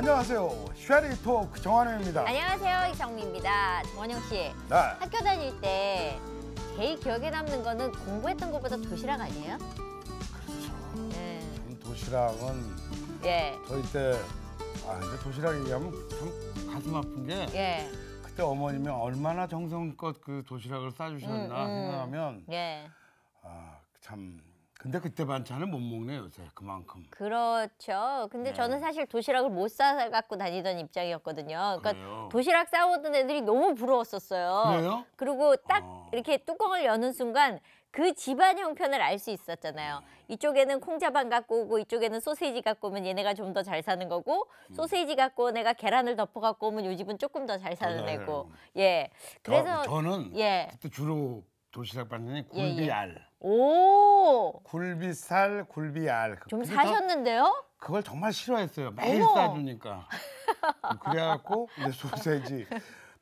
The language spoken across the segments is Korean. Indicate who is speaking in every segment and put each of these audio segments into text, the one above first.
Speaker 1: 안녕하세요. 쉐리 토크 정한영입니다.
Speaker 2: 안녕하세요. 이정미입니다. 정원영 씨,
Speaker 1: 네.
Speaker 2: 학교 다닐 때 제일 기억에 남는 거는 공부했던 것보다 도시락 아니에요?
Speaker 1: 그렇죠.
Speaker 2: 네.
Speaker 1: 도시락은
Speaker 2: 예.
Speaker 1: 저희 때 이제 도시락 얘기하면 참 가슴 아픈 게
Speaker 2: 예.
Speaker 1: 그때 어머님이 얼마나 정성껏 그 도시락을 싸주셨나 생각하면
Speaker 2: 예.
Speaker 1: 참 근데 그때 반찬을 못 먹네 요새 그만큼.
Speaker 2: 그렇죠. 근데
Speaker 1: 네.
Speaker 2: 저는 사실 도시락을 못 싸 갖고 다니던 입장이었거든요. 그러니까
Speaker 1: 그래요?
Speaker 2: 도시락 싸오던 애들이 너무 부러웠었어요.
Speaker 1: 그래요?
Speaker 2: 그리고 딱 이렇게 뚜껑을 여는 순간 그 집안 형편을 알 수 있었잖아요. 이쪽에는 콩자반 갖고 오고 이쪽에는 소세지 갖고 오면 얘네가 좀 더 잘 사는 거고 소세지 갖고 온 애가 계란을 덮어 갖고 오면 요 집은 조금 더 잘 사는
Speaker 1: 맞아요.
Speaker 2: 애고. 예. 그래서
Speaker 1: 저는
Speaker 2: 예.
Speaker 1: 그때 주로 도시락 반찬이 굴비알.
Speaker 2: 오.
Speaker 1: 굴비살, 굴비알.
Speaker 2: 좀
Speaker 1: 근데
Speaker 2: 사셨는데요?
Speaker 1: 그걸 정말 싫어했어요. 매일
Speaker 2: 어머.
Speaker 1: 싸주니까. 그래갖고 이제 소세지,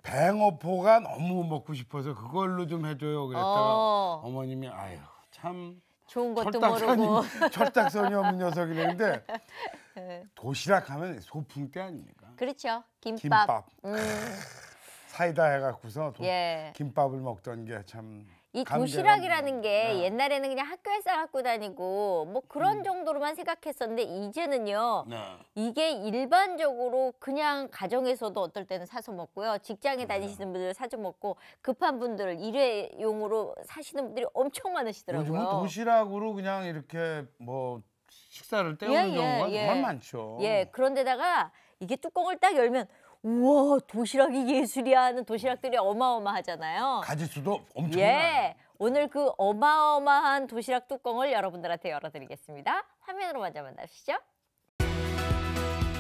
Speaker 1: 뱅어포가 너무 먹고 싶어서 그걸로 좀 해줘요. 그랬다가 어머님이 아유 참
Speaker 2: 좋은 것도 모르고.
Speaker 1: 철딱선이 없는 녀석이랬는데 도시락 하면 소풍 때 아닙니까?
Speaker 2: 그렇죠. 김밥.
Speaker 1: 김밥. 사이다 해갖고서
Speaker 2: 예.
Speaker 1: 김밥을 먹던 게 참.
Speaker 2: 이
Speaker 1: 감개가
Speaker 2: 도시락이라는 게
Speaker 1: 네.
Speaker 2: 옛날에는 그냥 학교에 싸갖고 다니고 뭐 그런 정도로만 생각했었는데 이제는요.
Speaker 1: 네.
Speaker 2: 이게 일반적으로 그냥 가정에서도 어떨 때는 사서 먹고요. 직장에 다니시는 분들 사서 먹고 급한 분들 일회용으로 사시는 분들이 엄청 많으시더라고요.
Speaker 1: 요즘은 도시락으로 그냥 이렇게 뭐 식사를 때우는 경우가 정말 많죠.
Speaker 2: 예, 그런데다가 이게 뚜껑을 딱 열면 우와 도시락이 예술이야 하는 도시락들이 어마어마하잖아요.
Speaker 1: 가짓수도 엄청
Speaker 2: 예,
Speaker 1: 많아요.
Speaker 2: 오늘 그 어마어마한 도시락 뚜껑을 여러분들한테 열어드리겠습니다. 화면으로 먼저 만나시죠.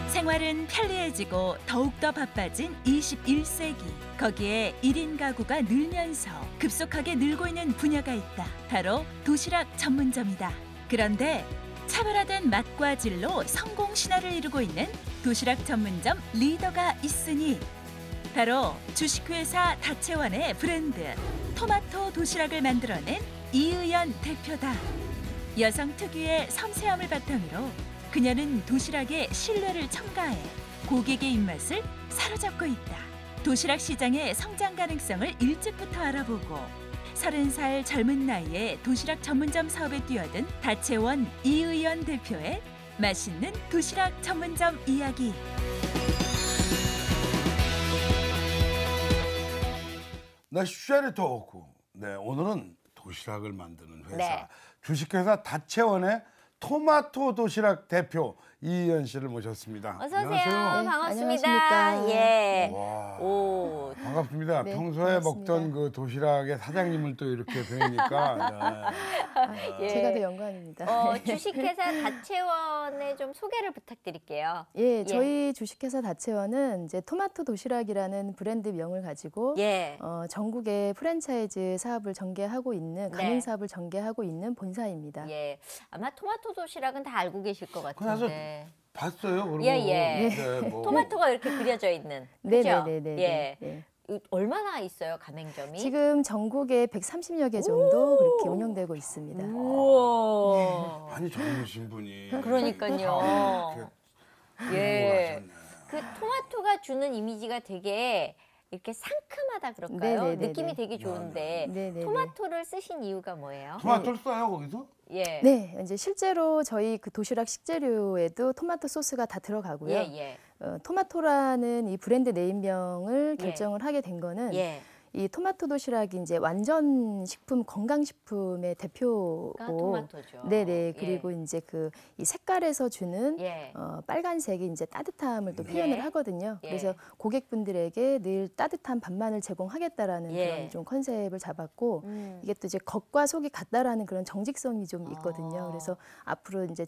Speaker 3: 생활은 편리해지고 더욱더 바빠진 21세기. 거기에 1인 가구가 늘면서 급속하게 늘고 있는 분야가 있다. 바로 도시락 전문점이다. 그런데 차별화된 맛과 질로 성공 신화를 이루고 있는 도시락 전문점 리더가 있으니 바로 주식회사 다채원의 브랜드 토마토 도시락을 만들어낸 이의연 대표다. 여성 특유의 섬세함을 바탕으로 그녀는 도시락에 신뢰를 첨가해 고객의 입맛을 사로잡고 있다. 도시락 시장의 성장 가능성을 일찍부터 알아보고 30살 젊은 나이에 도시락 전문점 사업에 뛰어든 다채원 이의연 대표의 맛있는 도시락 전문점 이야기.
Speaker 1: 네, 쉐리 토크. 네, 오늘은 도시락을 만드는 회사
Speaker 2: 네.
Speaker 1: 주식회사 다채원의 토마토 도시락 대표 이희연 씨를 모셨습니다.
Speaker 2: 어서 오세요.
Speaker 1: 안녕하세요.
Speaker 2: 반갑습니다.
Speaker 4: 안녕하십니까.
Speaker 2: 예.
Speaker 1: 와,
Speaker 2: 오.
Speaker 1: 반갑습니다.
Speaker 4: 네,
Speaker 1: 평소에
Speaker 4: 반갑습니다.
Speaker 1: 먹던 그 도시락의 사장님을 또 이렇게 뵈니까
Speaker 2: 예.
Speaker 4: 제가 더 영광입니다.
Speaker 2: 주식회사 다채원의 좀 소개를 부탁드릴게요.
Speaker 4: 예, 저희 주식회사 다채원은 이제 토마토 도시락이라는 브랜드 명을 가지고
Speaker 2: 예.
Speaker 4: 전국의 프랜차이즈 사업을 전개하고 있는
Speaker 2: 네.
Speaker 4: 가맹 사업을 전개하고 있는 본사입니다.
Speaker 2: 예. 아마 토마토 도시락은 다 알고 계실 것
Speaker 1: 그래서
Speaker 2: 같은데.
Speaker 1: 봤어요. 그리고
Speaker 2: 예, 예.
Speaker 1: 네, 뭐
Speaker 2: 토마토가 이렇게 그려져 있는. 그죠?
Speaker 4: 네네네.
Speaker 2: 예.
Speaker 4: 네.
Speaker 2: 얼마나 있어요, 가맹점이?
Speaker 4: 지금 전국에 130여 개 정도 그렇게 운영되고 있습니다.
Speaker 2: 우와.
Speaker 1: 많이 젊으신 분이
Speaker 2: 그러니까요.
Speaker 1: 이렇게
Speaker 2: 예.
Speaker 1: 하셨네.
Speaker 2: 그 토마토가 주는 이미지가 되게 이렇게 상큼하다 그럴까요?
Speaker 4: 네네네네.
Speaker 2: 느낌이 되게 좋은데
Speaker 4: 네네네.
Speaker 2: 토마토를 쓰신 이유가 뭐예요?
Speaker 1: 토마토를 써요 거기서?
Speaker 2: 예.
Speaker 4: 네, 이제 실제로 저희 그 도시락 식재료에도 토마토 소스가 다 들어가고요.
Speaker 2: 예, 예.
Speaker 4: 토마토라는 이 브랜드 네임명을
Speaker 2: 예.
Speaker 4: 결정을 하게 된 거는
Speaker 2: 예.
Speaker 4: 이 토마토 도시락이 이제 완전 식품, 건강식품의 대표고,
Speaker 2: 토마토죠.
Speaker 4: 네네. 그리고 이제 그 이 색깔에서 주는
Speaker 2: 예.
Speaker 4: 빨간색이 이제 따뜻함을 또
Speaker 2: 예.
Speaker 4: 표현을 하거든요.
Speaker 2: 예.
Speaker 4: 그래서 고객분들에게 늘 따뜻한 밥만을 제공하겠다라는
Speaker 2: 예.
Speaker 4: 그런 좀 컨셉을 잡았고,
Speaker 2: 음.
Speaker 4: 이게 또 이제 겉과 속이 같다라는 그런 정직성이 좀 있거든요.
Speaker 2: 아.
Speaker 4: 그래서 앞으로 이제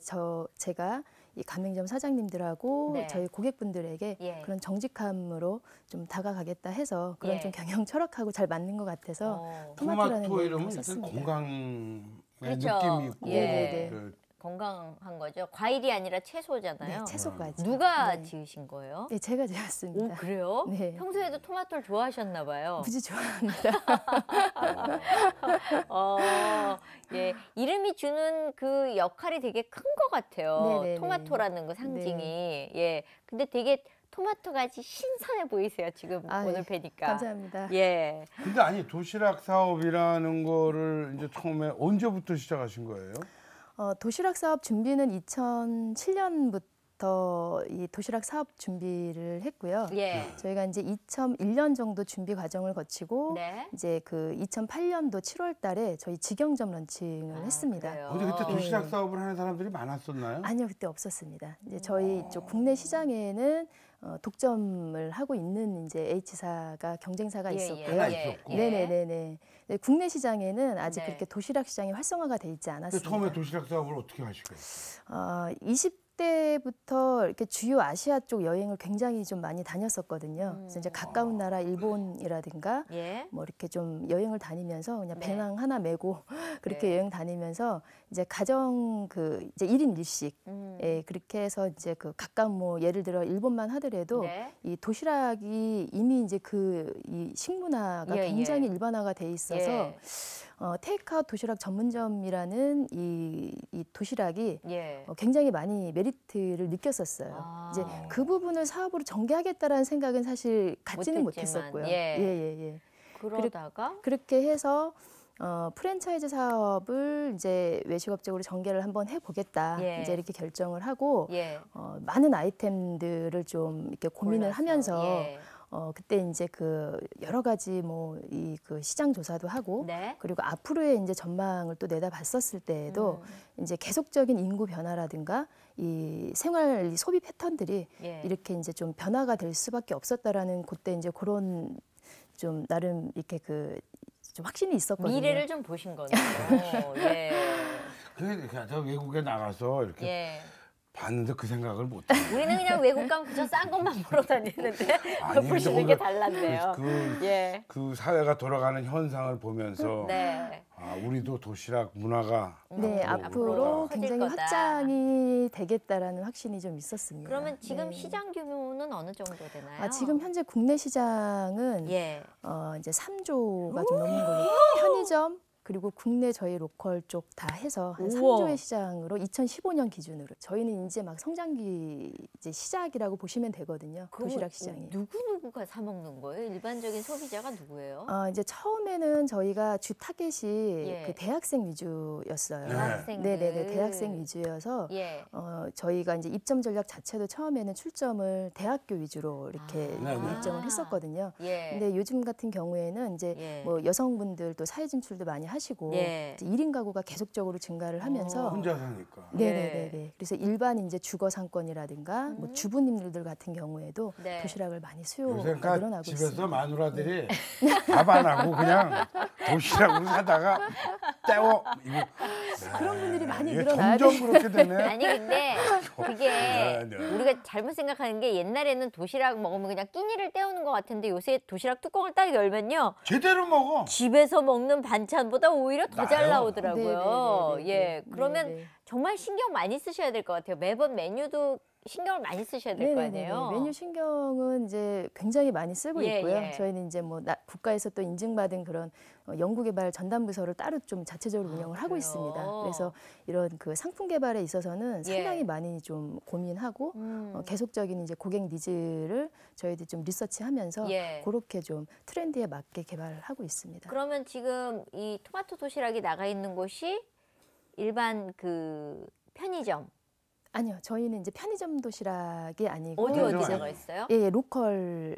Speaker 4: 제가 이 가맹점 사장님들하고
Speaker 2: 네.
Speaker 4: 저희 고객분들에게
Speaker 2: 예.
Speaker 4: 그런 정직함으로 좀 다가가겠다 해서 그런
Speaker 2: 예.
Speaker 4: 좀 경영 철학하고 잘 맞는 것 같아서
Speaker 2: 어.
Speaker 4: 토마토라는
Speaker 1: 토마토
Speaker 4: 이름을
Speaker 1: 이름은 일단
Speaker 4: 썼습니다.
Speaker 1: 건강의
Speaker 2: 그렇죠.
Speaker 1: 느낌이 있고
Speaker 4: 예.
Speaker 1: 그
Speaker 2: 건강한 거죠. 과일이 아니라 채소잖아요.
Speaker 4: 네, 채소까지.
Speaker 2: 누가
Speaker 4: 네.
Speaker 2: 지으신 거예요?
Speaker 4: 네, 제가
Speaker 2: 오,
Speaker 4: 지었습니다.
Speaker 2: 그래요?
Speaker 4: 네.
Speaker 2: 평소에도 토마토를 좋아하셨나 봐요.
Speaker 4: 무지 좋아합니다.
Speaker 2: 예, 이름이 주는 그 역할이 되게 큰 것 같아요.
Speaker 4: 네네네.
Speaker 2: 토마토라는 거 상징이. 예, 근데 되게 토마토같이 신선해 보이세요. 지금
Speaker 4: 아,
Speaker 2: 오늘
Speaker 4: 예.
Speaker 2: 뵈니까.
Speaker 4: 감사합니다.
Speaker 2: 예.
Speaker 1: 근데 아니 도시락 사업이라는 거를 이제 처음에 언제부터 시작하신 거예요?
Speaker 4: 도시락 사업 준비는 2007년부터 이 도시락 사업 준비를 했고요.
Speaker 2: 예.
Speaker 4: 저희가 이제 2001년 정도 준비 과정을 거치고
Speaker 2: 네.
Speaker 4: 이제 그 2008년도 7월 달에 저희 직영점 런칭을 했습니다.
Speaker 2: 그래요?
Speaker 1: 근데 그때 도시락
Speaker 4: 네.
Speaker 1: 사업을 하는 사람들이 많았었나요?
Speaker 4: 아니요, 그때 없었습니다. 이제 저희 이쪽 국내 시장에는 독점을 하고 있는 이제 H사가 경쟁사가
Speaker 2: 예,
Speaker 4: 있었고요.
Speaker 1: 하나 있었고.
Speaker 4: 네네네네. 네, 국내 시장에는 아직
Speaker 2: 네.
Speaker 4: 그렇게 도시락 시장이 활성화가 돼 있지
Speaker 1: 근데
Speaker 4: 않았습니다.
Speaker 1: 처음에 도시락 사업을 어떻게 하시게?
Speaker 4: 20대부터 이렇게 주요 아시아 쪽 여행을 굉장히 좀 많이 다녔었거든요. 그래서 이제 가까운 나라 일본이라든가
Speaker 2: 예.
Speaker 4: 뭐 이렇게 좀 여행을 다니면서 그냥
Speaker 2: 네.
Speaker 4: 배낭 하나 메고 그렇게
Speaker 2: 네.
Speaker 4: 여행 다니면서 이제 가정 그 이제 1인 1식 예, 그렇게 해서 이제 그 가까운 뭐 예를 들어 일본만 하더라도
Speaker 2: 네.
Speaker 4: 이 도시락이 이미 이제 그 이 식문화가
Speaker 2: 예,
Speaker 4: 굉장히
Speaker 2: 예.
Speaker 4: 일반화가 돼 있어서
Speaker 2: 예.
Speaker 4: 테이크아웃 도시락 전문점이라는 이 도시락이
Speaker 2: 예.
Speaker 4: 굉장히 많이 메리트를 느꼈었어요.
Speaker 2: 아.
Speaker 4: 이제 그 부분을 사업으로 전개하겠다라는 생각은 사실 갖지는
Speaker 2: 못했지만,
Speaker 4: 못했었고요.
Speaker 2: 예.
Speaker 4: 예.
Speaker 2: 그러다가
Speaker 4: 그렇게 해서 프랜차이즈 사업을 이제 외식업적으로 전개를 한번 해보겠다.
Speaker 2: 예.
Speaker 4: 이제 이렇게 결정을 하고
Speaker 2: 예.
Speaker 4: 많은 아이템들을 좀 이렇게 고민을
Speaker 2: 골라서,
Speaker 4: 하면서
Speaker 2: 예.
Speaker 4: 그때 이제 그 여러 가지 뭐 이 그 시장 조사도 하고
Speaker 2: 네.
Speaker 4: 그리고 앞으로의 이제 전망을 또 내다봤었을 때에도 이제 계속적인 인구 변화라든가 이 생활 이 소비 패턴들이
Speaker 2: 예.
Speaker 4: 이렇게 이제 좀 변화가 될 수밖에 없었다라는 그때 이제 그런 좀 나름 이렇게 그 좀 확신이 있었거든요.
Speaker 2: 미래를 좀 보신 거네요. 예.
Speaker 1: 그러니까 저 외국에 나가서 이렇게
Speaker 2: 예.
Speaker 1: 봤는데 그 생각을 못 해요.
Speaker 2: 우리는 그냥 외국 가면 그저 싼 것만 보러 다니는데
Speaker 1: 아니,
Speaker 2: 보시는
Speaker 1: 근데
Speaker 2: 게 달랐네요. 예.
Speaker 1: 그 사회가 돌아가는 현상을 보면서
Speaker 2: 네.
Speaker 1: 우리도 도시락 문화가
Speaker 4: 네,
Speaker 1: 앞으로
Speaker 4: 앞으로
Speaker 2: 커질
Speaker 4: 굉장히
Speaker 2: 거다.
Speaker 4: 확장이 되겠다라는 확신이 좀 있었습니다.
Speaker 2: 그러면 지금
Speaker 4: 네.
Speaker 2: 시장 규모는 어느 정도 되나요?
Speaker 4: 지금 현재 국내 시장은
Speaker 2: 예.
Speaker 4: 이제 3조가 좀 넘는 걸로 편의점 그리고 국내 저희 로컬 쪽 다 해서 한
Speaker 2: 우와.
Speaker 4: 3조의 시장으로 2015년 기준으로 저희는 이제 막 성장기 이제 시작이라고 보시면 되거든요.
Speaker 2: 그거
Speaker 4: 도시락 시장이.
Speaker 2: 누구가 사 먹는 거예요? 일반적인 소비자가 누구예요?
Speaker 4: 이제 처음에는 저희가 주 타겟이
Speaker 2: 예.
Speaker 4: 그 대학생 위주였어요.
Speaker 2: 대학생들.
Speaker 4: 네네네, 대학생 위주여서
Speaker 2: 예.
Speaker 4: 저희가 이제 입점 전략 자체도 처음에는 출점을 대학교 위주로 이렇게
Speaker 2: 아.
Speaker 4: 입점을 했었거든요.
Speaker 2: 예.
Speaker 4: 근데 요즘 같은 경우에는 이제
Speaker 2: 예.
Speaker 4: 뭐 여성분들도 사회 진출도 많이 하시고
Speaker 2: 예.
Speaker 4: 이제 1인 가구가 계속적으로 증가를 하면서
Speaker 1: 혼자 사니까.
Speaker 4: 네네네. 그래서 일반 이제 주거 상권이라든가 뭐 주부님들 같은 경우에도
Speaker 2: 네.
Speaker 4: 도시락을 많이
Speaker 1: 요새
Speaker 4: 수요가
Speaker 1: 그러니까
Speaker 4: 늘어나고
Speaker 1: 집에서
Speaker 4: 있습니다.
Speaker 1: 마누라들이 밥 안 하고 그냥 도시락으로 사다가 때워 이거
Speaker 4: 그런 분들이 많이
Speaker 1: 이게
Speaker 4: 늘어나야
Speaker 1: 점점 그렇게 되네.
Speaker 2: 아니 근데 그게
Speaker 1: 네.
Speaker 2: 우리가 잘못 생각하는 게 옛날에는 도시락 먹으면 그냥 끼니를 때우는 것 같은데 요새 도시락 뚜껑을 딱 열면요
Speaker 1: 제대로 먹어.
Speaker 2: 집에서 먹는 반찬보다 오히려 더 잘
Speaker 1: 나요.
Speaker 2: 나오더라고요.
Speaker 4: 네네네네네.
Speaker 2: 예, 그러면
Speaker 4: 네네.
Speaker 2: 정말 신경 많이 쓰셔야 될 것 같아요. 매번 메뉴도 신경을 많이 쓰셔야 될 거
Speaker 4: 네네네네.
Speaker 2: 아니에요.
Speaker 4: 메뉴 신경은 이제 굉장히 많이 쓰고
Speaker 2: 예,
Speaker 4: 있고요.
Speaker 2: 예.
Speaker 4: 저희는 이제 뭐 국가에서 또 인증받은 그런 연구개발 전담부서를 따로 좀 자체적으로 운영을 하고
Speaker 2: 그래요?
Speaker 4: 있습니다. 그래서 이런 그 상품 개발에 있어서는
Speaker 2: 예.
Speaker 4: 상당히 많이 좀 고민하고 계속적인 이제 고객 니즈를 저희들이 좀 리서치하면서
Speaker 2: 예.
Speaker 4: 그렇게 좀 트렌드에 맞게 개발을 하고 있습니다.
Speaker 2: 그러면 지금 이 토마토 도시락이 나가 있는 곳이 일반 그 편의점
Speaker 4: 아니요, 저희는 이제 편의점 도시락이 아니고
Speaker 2: 어디
Speaker 1: 편의점
Speaker 2: 어디
Speaker 1: 아니에요?
Speaker 2: 나가 있어요?
Speaker 4: 예, 그러니까 이제 로컬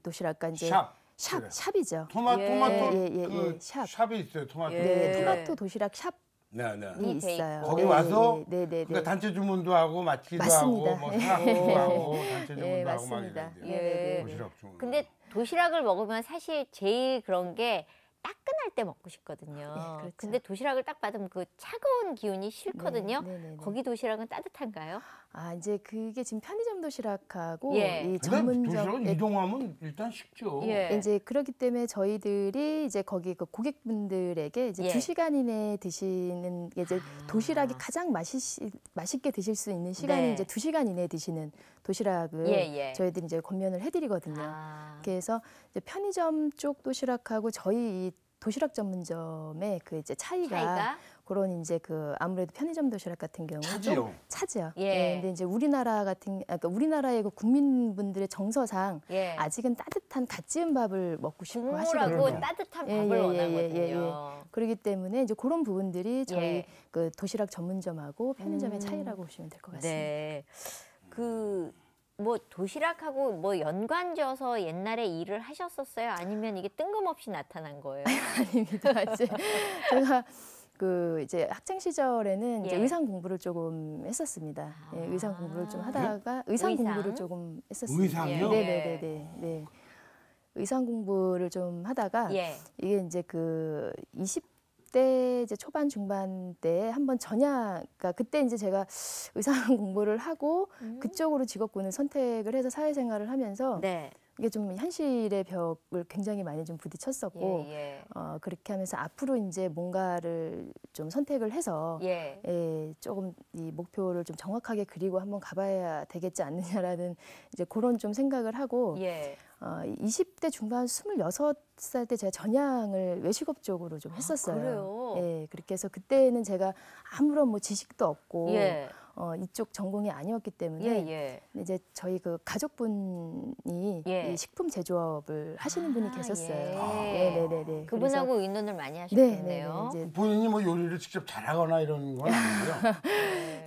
Speaker 4: 도시락, 이제
Speaker 1: 샵.
Speaker 4: 샵,
Speaker 1: 그래.
Speaker 4: 샵이죠.
Speaker 2: 예.
Speaker 1: 토마토
Speaker 4: 예,
Speaker 1: 그
Speaker 4: 샵.
Speaker 1: 샵이 있어요. 토마토.
Speaker 2: 예.
Speaker 4: 네, 토마토 도시락 샵이
Speaker 1: 네, 네.
Speaker 2: 돼
Speaker 4: 있어요.
Speaker 1: 거기 와서
Speaker 4: 네.
Speaker 1: 그러니까 단체 주문도 하고 맞기도
Speaker 4: 맞습니다.
Speaker 1: 하고 뭐 사람도 하고 단체 주문도
Speaker 4: 예,
Speaker 1: 하고 막
Speaker 4: 맞습니다.
Speaker 1: 이런데.
Speaker 2: 예.
Speaker 1: 도시락 주문.
Speaker 2: 근데 도시락을 먹으면 사실 제일 그런 게 따끈할 때 먹고 싶거든요.
Speaker 4: 네, 그렇죠.
Speaker 2: 근데 도시락을 딱 받으면 그 차가운 기운이 싫거든요.
Speaker 4: 네.
Speaker 2: 거기 도시락은 따뜻한가요?
Speaker 4: 이제 그게 지금 편의점 도시락하고
Speaker 2: 예.
Speaker 4: 이
Speaker 1: 근데
Speaker 4: 전문점
Speaker 1: 도시락은 이동하면 일단 식죠.
Speaker 2: 예.
Speaker 4: 이제 그렇기 때문에 저희들이 이제 거기 그 고객분들에게 이제
Speaker 2: 예.
Speaker 4: 2시간 이내에 드시는 게 이제 도시락이 가장 맛있게 드실 수 있는 시간이
Speaker 2: 네.
Speaker 4: 이제 2시간 이내에 드시는 도시락을
Speaker 2: 예.
Speaker 4: 저희들이 이제 권면을 해드리거든요. 그래서 이제 편의점 쪽 도시락하고 저희 이 도시락 전문점의 그 이제 차이가 그런 이제 그 아무래도 편의점 도시락 같은 경우는
Speaker 1: 차지요.
Speaker 4: 차지요.
Speaker 2: 예.
Speaker 4: 근데 이제 우리나라 같은 그러니까 우리나라의 그 국민분들의 정서상
Speaker 2: 예.
Speaker 4: 아직은 따뜻한 갓 지은 밥을 먹고 싶어
Speaker 2: 국물하고
Speaker 4: 하시거든요.
Speaker 2: 따뜻한
Speaker 4: 예,
Speaker 2: 밥을
Speaker 4: 예,
Speaker 2: 원하거든요.
Speaker 4: 그렇기 때문에 이제 그런 부분들이 저희
Speaker 2: 예.
Speaker 4: 그 도시락 전문점하고 편의점의 차이라고 보시면 될 것 같습니다.
Speaker 2: 네. 그 뭐 도시락하고 뭐 연관져서 옛날에 일을 하셨었어요? 아니면 이게 뜬금없이 나타난 거예요?
Speaker 4: 아닙니다. 이제 제가 그 이제 학창 시절에는 이제
Speaker 2: 예.
Speaker 4: 의상 공부를 조금 했었습니다. 예, 의상 공부를 좀 하다가 의상
Speaker 2: 의상?
Speaker 4: 공부를 조금 했었습니다.
Speaker 1: 의상이요?
Speaker 4: 네. 의상 공부를 좀 하다가
Speaker 2: 예.
Speaker 4: 이게 이제 그 20대 이제 초반 중반 때 한번 그러니까 그때 이제 제가 의상 공부를 하고 그쪽으로 직업군을 선택을 해서 사회생활을 하면서
Speaker 2: 네.
Speaker 4: 이게 좀 현실의 벽을 굉장히 많이 좀 부딪혔었고
Speaker 2: 예.
Speaker 4: 그렇게 하면서 앞으로 이제 뭔가를 좀 선택을 해서
Speaker 2: 예.
Speaker 4: 조금 이 목표를 좀 정확하게 그리고 한번 가봐야 되겠지 않느냐라는 이제 그런 좀 생각을 하고
Speaker 2: 예.
Speaker 4: 20대 중반 26살 때 제가 전향을 외식업 쪽으로 좀 했었어요.
Speaker 2: 그래요?
Speaker 4: 예, 그렇게 해서 그때는 제가 아무런 뭐 지식도 없고
Speaker 2: 예.
Speaker 4: 이쪽 전공이 아니었기 때문에
Speaker 2: 예.
Speaker 4: 이제 저희 그 가족분이
Speaker 2: 예.
Speaker 4: 이 식품 제조업을 하시는 분이 계셨어요.
Speaker 2: 예.
Speaker 4: 네네네.
Speaker 2: 그분하고 의논을 많이
Speaker 4: 네네네.
Speaker 2: 하셨겠네요.
Speaker 4: 이제
Speaker 1: 본인이 뭐 요리를 직접 잘하거나 이런 건 아니고요.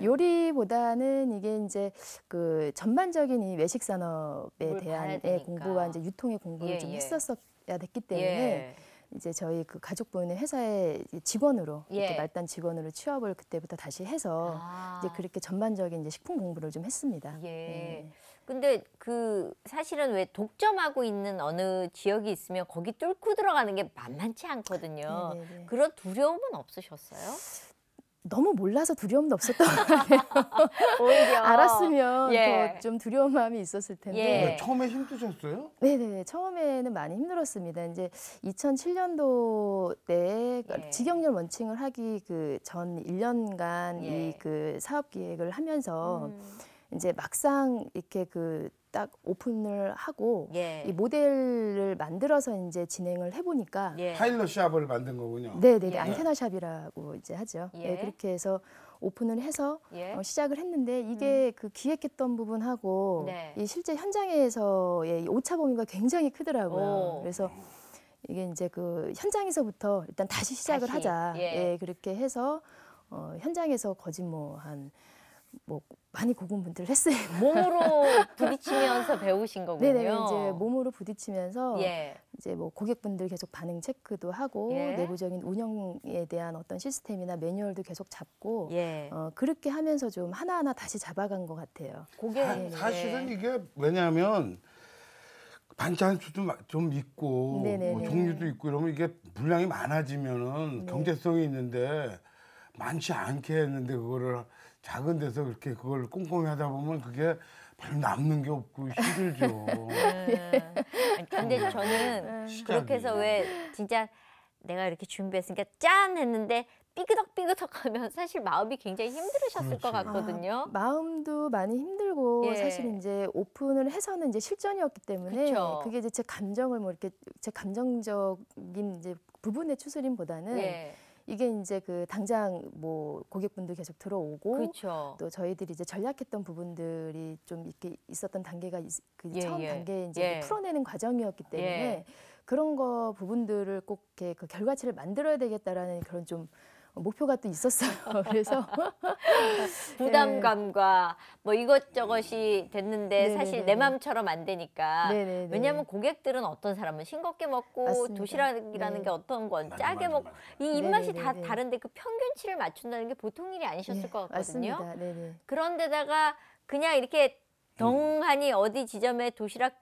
Speaker 4: 요리보다는 이게 이제 그 전반적인 이 외식 산업에
Speaker 2: 뭘
Speaker 4: 대한
Speaker 2: 봐야 되니까.
Speaker 4: 공부와 이제 유통의 공부를 좀
Speaker 2: 예.
Speaker 4: 했었어야 됐기 때문에
Speaker 2: 예.
Speaker 4: 이제 저희 그 가족분의 회사의 직원으로
Speaker 2: 예.
Speaker 4: 이렇게 말단 직원으로 취업을 그때부터 다시 해서 이제 그렇게 전반적인 이제 식품 공부를 좀 했습니다.
Speaker 2: 예. 근데 그 사실은 왜 독점하고 있는 어느 지역이 있으면 거기 뚫고 들어가는 게 만만치 않거든요.
Speaker 4: 네네네.
Speaker 2: 그런 두려움은 없으셨어요?
Speaker 4: 너무 몰라서 두려움도 없었던 것 같아요.
Speaker 2: 오히려
Speaker 4: 알았으면
Speaker 2: 예.
Speaker 4: 더 좀 두려운 마음이 있었을 텐데.
Speaker 2: 예.
Speaker 1: 네, 처음에 힘드셨어요?
Speaker 4: 네네. 처음에는 많이 힘들었습니다. 이제 2007년도 때
Speaker 2: 예.
Speaker 4: 직영렬 런칭을 하기 그 전 1년간
Speaker 2: 예.
Speaker 4: 이 그 사업 기획을 하면서
Speaker 2: 음.
Speaker 4: 이제 막상 이렇게 그 딱 오픈을 하고
Speaker 2: 예.
Speaker 4: 이 모델을 만들어서 이제 진행을 해보니까
Speaker 2: 예.
Speaker 1: 파일럿 샵을 만든 거군요.
Speaker 4: 네네네.
Speaker 2: 예.
Speaker 4: 안테나샵이라고 이제 하죠.
Speaker 2: 예.
Speaker 4: 네, 그렇게 해서 오픈을 해서
Speaker 2: 예.
Speaker 4: 시작을 했는데 이게 그 기획했던 부분하고
Speaker 2: 네.
Speaker 4: 이 실제 현장에서의 이 오차 범위가 굉장히 크더라고요.
Speaker 2: 오.
Speaker 4: 그래서 이게 이제 그 현장에서부터 일단 다시 시작을
Speaker 2: 다시,
Speaker 4: 하자.
Speaker 2: 예.
Speaker 4: 그렇게 해서 현장에서 거의 뭐 많이 고군분투를 했어요.
Speaker 2: 몸으로 부딪히면서 배우신 거군요.
Speaker 4: 네네. 이제 몸으로 부딪히면서
Speaker 2: 예.
Speaker 4: 이제 뭐 고객분들 계속 반응 체크도 하고
Speaker 2: 예.
Speaker 4: 내부적인 운영에 대한 어떤 시스템이나 매뉴얼도 계속 잡고
Speaker 2: 예.
Speaker 4: 그렇게 하면서 좀 하나하나 다시 잡아간 것 같아요.
Speaker 2: 고객
Speaker 1: 사실은 이게 왜냐하면 반찬 수도 좀 있고
Speaker 4: 네네네.
Speaker 1: 뭐 종류도 있고 이러면 이게 분량이 많아지면은
Speaker 4: 네.
Speaker 1: 경제성이 있는데 많지 않게 했는데 그거를 작은 데서 그렇게 그걸 꼼꼼히 하다 보면 그게 별로 남는 게 없고 힘들죠.
Speaker 2: 근데 저는 그렇게 해서 왜 진짜 내가 이렇게 준비했으니까 짠 했는데 삐그덕삐그덕 하면 사실 마음이 굉장히 힘들으셨을 것
Speaker 1: 그렇지.
Speaker 2: 같거든요.
Speaker 4: 마음도 많이 힘들고
Speaker 2: 예.
Speaker 4: 사실 이제 오픈을 해서는 이제 실전이었기 때문에
Speaker 2: 그쵸.
Speaker 4: 그게 이제 제 감정을 뭐 이렇게 제 감정적인 이제 부분의 추스림보다는
Speaker 2: 예.
Speaker 4: 이게 이제 그 당장 뭐 고객분들 계속 들어오고
Speaker 2: 그렇죠.
Speaker 4: 또 저희들이 이제 전략했던 부분들이 좀 이렇게 있었던 단계가 그
Speaker 2: 예,
Speaker 4: 처음
Speaker 2: 예.
Speaker 4: 단계에 이제
Speaker 2: 예.
Speaker 4: 풀어내는 과정이었기 때문에
Speaker 2: 예.
Speaker 4: 그런 거 부분들을 꼭 이렇게 그 결과치를 만들어야 되겠다라는 그런 좀 목표가 또 있었어요. 그래서
Speaker 2: 부담감과 뭐 이것저것이 됐는데
Speaker 4: 네네네네.
Speaker 2: 사실 내 마음처럼 안 되니까.
Speaker 4: 네네네.
Speaker 2: 왜냐하면 고객들은 어떤 사람은 싱겁게 먹고
Speaker 4: 맞습니다.
Speaker 2: 도시락이라는
Speaker 4: 네.
Speaker 2: 게 어떤 건
Speaker 1: 맞아,
Speaker 2: 짜게
Speaker 1: 맞아,
Speaker 2: 먹고
Speaker 1: 맞아.
Speaker 2: 이 입맛이 다
Speaker 4: 네네네네.
Speaker 2: 다른데 그 평균치를 맞춘다는 게 보통 일이 아니셨을 것 같거든요.
Speaker 4: 맞습니다. 네네.
Speaker 2: 그런데다가 그냥 이렇게 덩하니 어디 지점에 도시락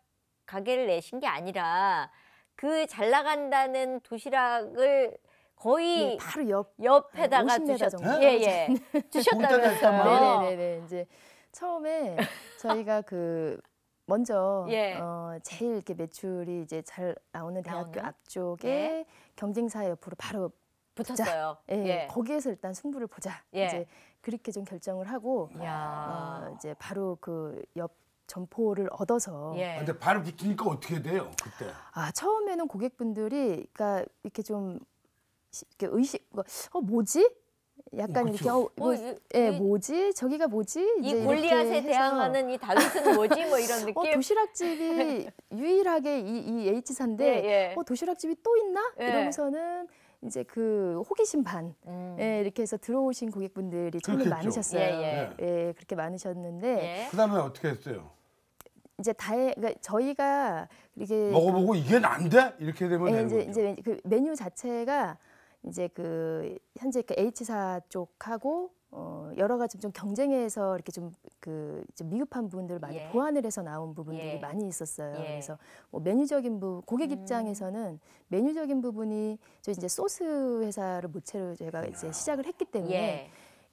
Speaker 2: 가게를 내신 게 아니라 그 잘 나간다는 도시락을 거의
Speaker 4: 네, 바로 옆
Speaker 2: 옆에다가
Speaker 4: 50m
Speaker 2: 두셨
Speaker 4: 정도.
Speaker 2: 예예
Speaker 1: 공짜로
Speaker 2: 주셨다면서요.
Speaker 4: 네네네. 이제 처음에 저희가 그 먼저
Speaker 2: 예.
Speaker 4: 제일 이렇게 매출이 이제 잘 나오는 대학교
Speaker 2: 나오는?
Speaker 4: 앞쪽에
Speaker 2: 예.
Speaker 4: 경쟁사 옆으로 바로
Speaker 2: 붙었어요.
Speaker 4: 예,
Speaker 2: 예.
Speaker 4: 거기에서 일단 승부를 보자.
Speaker 2: 예.
Speaker 4: 이제 그렇게 좀 결정을 하고
Speaker 2: 야.
Speaker 4: 이제 바로 그 옆 점포를 얻어서
Speaker 2: 예.
Speaker 1: 근데 바로 붙으니까 어떻게 돼요 그때?
Speaker 4: 처음에는 고객분들이 그러니까 이렇게 좀 이렇게 의식 뭐지? 약간 이렇게
Speaker 1: 그쵸.
Speaker 4: 뭐지? 저기가 뭐지?
Speaker 2: 이
Speaker 4: 이제
Speaker 2: 골리앗에
Speaker 4: 이렇게 해서
Speaker 2: 대항하는 이 다윗은 뭐지? 뭐 이런 느낌.
Speaker 4: 도시락집이 유일하게 이 H사인데
Speaker 2: 예, 예.
Speaker 4: 도시락집이 또 있나?
Speaker 2: 예.
Speaker 4: 이러면서는 이제 그 호기심 반 이렇게 해서 들어오신 고객분들이 처음에
Speaker 1: 그렇겠죠.
Speaker 4: 많으셨어요.
Speaker 2: 예,
Speaker 4: 예, 그렇게 많으셨는데
Speaker 2: 예.
Speaker 1: 그다음에 어떻게 했어요?
Speaker 4: 이제 그러니까 저희가 이렇게
Speaker 1: 먹어보고 이게 난데 이렇게 되면
Speaker 4: 예,
Speaker 1: 되는 거죠.
Speaker 4: 이제 그 메뉴 자체가 이제 그 현재 그 H사 쪽하고 여러 가지 좀 경쟁해서 이렇게 좀 미흡한 부분들을 많이
Speaker 2: 예.
Speaker 4: 보완을 해서 나온 부분들이
Speaker 2: 예.
Speaker 4: 많이 있었어요.
Speaker 2: 예.
Speaker 4: 그래서 뭐 메뉴적인 부분, 고객 입장에서는 메뉴적인 부분이 저희 이제 소스 회사를 모체로 저희가 이제 시작을 했기 때문에
Speaker 2: 예.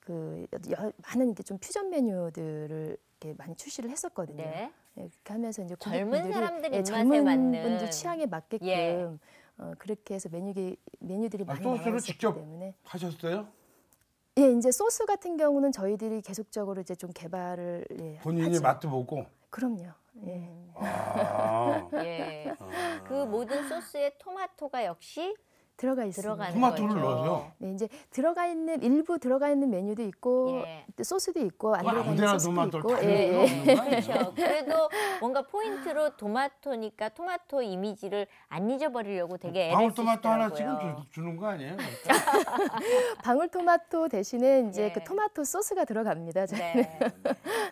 Speaker 4: 많은 이렇게 좀 퓨전 메뉴들을 이렇게 많이 출시를 했었거든요.
Speaker 2: 네.
Speaker 4: 예, 그렇게 하면서 이제
Speaker 2: 젊은
Speaker 4: 고객분들이
Speaker 2: 사람들 입맛에
Speaker 4: 젊은
Speaker 2: 맞는.
Speaker 4: 분들 취향에 맞게끔
Speaker 2: 예.
Speaker 4: 그렇게 해서 메뉴들이 많이
Speaker 1: 소스를
Speaker 4: 나왔었기
Speaker 1: 직접
Speaker 4: 때문에
Speaker 1: 하셨어요?
Speaker 4: 예, 이제 소스 같은 경우는 저희들이 계속적으로 이제 좀 개발을
Speaker 1: 본인이
Speaker 4: 하죠.
Speaker 1: 맛도 보고.
Speaker 4: 그럼요. 예.
Speaker 1: 아.
Speaker 2: 예. 그 모든 소스에 토마토가 역시
Speaker 4: 들어가 있습니다.
Speaker 2: 들어가는
Speaker 1: 토마토를
Speaker 2: 거죠.
Speaker 1: 넣어서?
Speaker 4: 네, 이제 일부 들어가 있는 메뉴도 있고
Speaker 2: 예.
Speaker 4: 또 소스도 있고 안
Speaker 1: 그거
Speaker 4: 들어가 있는
Speaker 1: 아무데나
Speaker 4: 소스도
Speaker 1: 토마토를
Speaker 4: 있고
Speaker 1: 다
Speaker 4: 예,
Speaker 1: 넣는 거 없는 거 아니에요?
Speaker 2: 그렇죠. 그래도 뭔가 포인트로 토마토니까 토마토 이미지를 안 잊어버리려고 되게 애를
Speaker 1: 방울토마토 하나
Speaker 2: 쓰시더라고요.
Speaker 1: 지금 주는 거 아니에요?
Speaker 4: 방울토마토 대신에 이제
Speaker 2: 예.
Speaker 4: 그 토마토 소스가 들어갑니다.
Speaker 2: 네.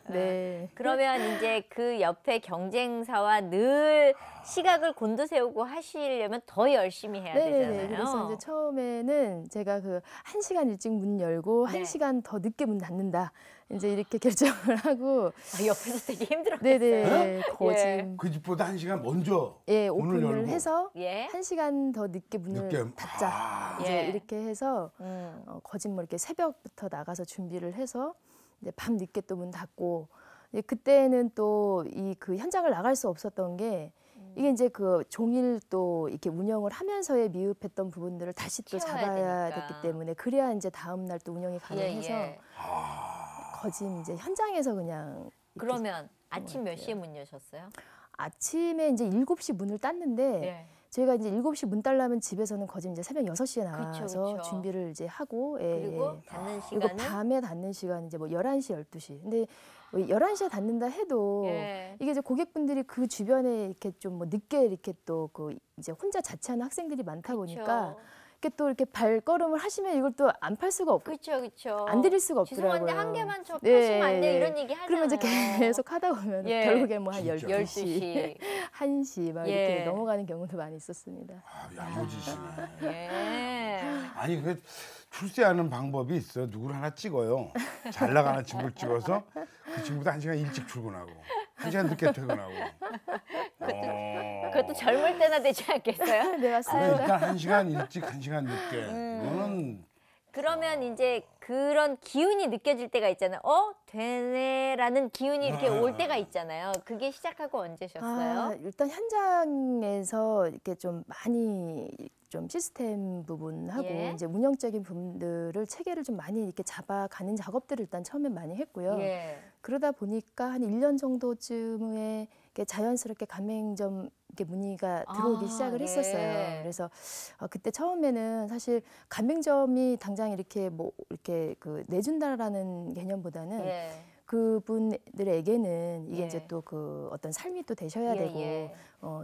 Speaker 4: 네.
Speaker 2: 그러면 이제 그 옆에 경쟁사와 늘 시각을 곤두세우고 하시려면 더 열심히 해야 되잖아요.
Speaker 4: 그래서 이제 처음에는 제가 그 1시간 일찍 문 열고
Speaker 2: 네.
Speaker 4: 1시간 더 늦게 문 닫는다. 이제 이렇게 결정을 하고
Speaker 2: 옆에서 되게 힘들었겠어요.
Speaker 4: 네네 거짐
Speaker 1: 그 집보다 1시간 먼저
Speaker 4: 예
Speaker 1: 문을
Speaker 4: 오픈을
Speaker 1: 열고.
Speaker 4: 해서
Speaker 2: 예.
Speaker 4: 1시간 더 늦게 문을
Speaker 1: 늦게.
Speaker 4: 닫자.
Speaker 1: 아.
Speaker 4: 이제
Speaker 2: 예.
Speaker 4: 이렇게 해서 거짓 뭐 이렇게 새벽부터 나가서 준비를 해서 이제 밤 늦게 또 문 닫고 이제 그때는 또 이 그 현장을 나갈 수 없었던 게 이게 이제 그 종일 또 이렇게 운영을 하면서의 미흡했던 부분들을 다시 또
Speaker 2: 채워야
Speaker 4: 잡아야
Speaker 2: 되니까.
Speaker 4: 됐기 때문에 그래야 이제 다음 날 또 운영이 가능해서
Speaker 2: 예.
Speaker 4: 거짓 이제 현장에서 그냥 이렇게
Speaker 2: 그러면 아침 몇 시에 문 여셨어요?
Speaker 4: 아침에 이제 7시 문을 땄는데
Speaker 2: 예.
Speaker 4: 저희가 이제 7시 문 따려면 집에서는 거짓 이제 새벽 6시에 나와서
Speaker 2: 그쵸.
Speaker 4: 준비를 이제 하고 예,
Speaker 2: 그리고
Speaker 4: 예.
Speaker 2: 닫는
Speaker 4: 그리고
Speaker 2: 시간은
Speaker 4: 밤에 닫는 시간 이제 뭐 11시, 12시. 근데 뭐 11시에 닫는다 해도
Speaker 2: 예.
Speaker 4: 이게 이제 고객분들이 그 주변에 이렇게 좀 뭐 늦게 이렇게 또 그 이제 혼자 자취하는 학생들이 많다 보니까 이렇게 또 이렇게 발걸음을 하시면 이걸 또 안 팔 수가 없고
Speaker 2: 그렇죠.
Speaker 4: 안 드릴 수가 없더라고요.
Speaker 2: 죄송한데 한 개만 저
Speaker 4: 네.
Speaker 2: 파시면 안 돼 이런 얘기 하잖아요.
Speaker 4: 그러면 이제 계속 하다 보면
Speaker 2: 예.
Speaker 4: 결국에 뭐 한
Speaker 1: 진짜.
Speaker 4: 12시, 1시 막
Speaker 2: 예.
Speaker 4: 이렇게 넘어가는 경우도 많이 있었습니다.
Speaker 1: 아, 야무지시네.
Speaker 2: 예.
Speaker 1: 아니 그 출세하는 방법이 있어. 누구를 하나 찍어요. 잘 나가는 친구를 찍어서 그 친구도 1시간 일찍 출근하고 1시간 늦게 퇴근하고.
Speaker 2: 그것도 젊을 때나 되지 않겠어요?
Speaker 4: 네
Speaker 1: 그래,
Speaker 4: 맞습니다.
Speaker 1: 일단 1시간 일찍 1시간 늦게. 이거는
Speaker 2: 그러면 이제 그런 기운이 느껴질 때가 있잖아요. 되네라는 기운이 이렇게 올 때가 있잖아요. 그게 시작하고 언제셨어요?
Speaker 4: 일단 현장에서 이렇게 좀 많이 좀 시스템 부분하고
Speaker 2: 예.
Speaker 4: 이제 운영적인 부분들을 체계를 좀 많이 이렇게 잡아가는 작업들을 일단 처음에 많이 했고요.
Speaker 2: 예.
Speaker 4: 그러다 보니까 한 1년 정도쯤에 이렇게 자연스럽게 가맹점 이렇게 문의가 들어오기
Speaker 2: 아,
Speaker 4: 시작을
Speaker 2: 예.
Speaker 4: 했었어요. 그래서 그때 처음에는 사실 가맹점이 당장 이렇게 뭐 이렇게 그 내준다라는 개념보다는
Speaker 2: 예.
Speaker 4: 그분들에게는 이게
Speaker 2: 예.
Speaker 4: 이제 또 그 어떤 삶이 또 되셔야
Speaker 2: 예,
Speaker 4: 되고
Speaker 2: 예.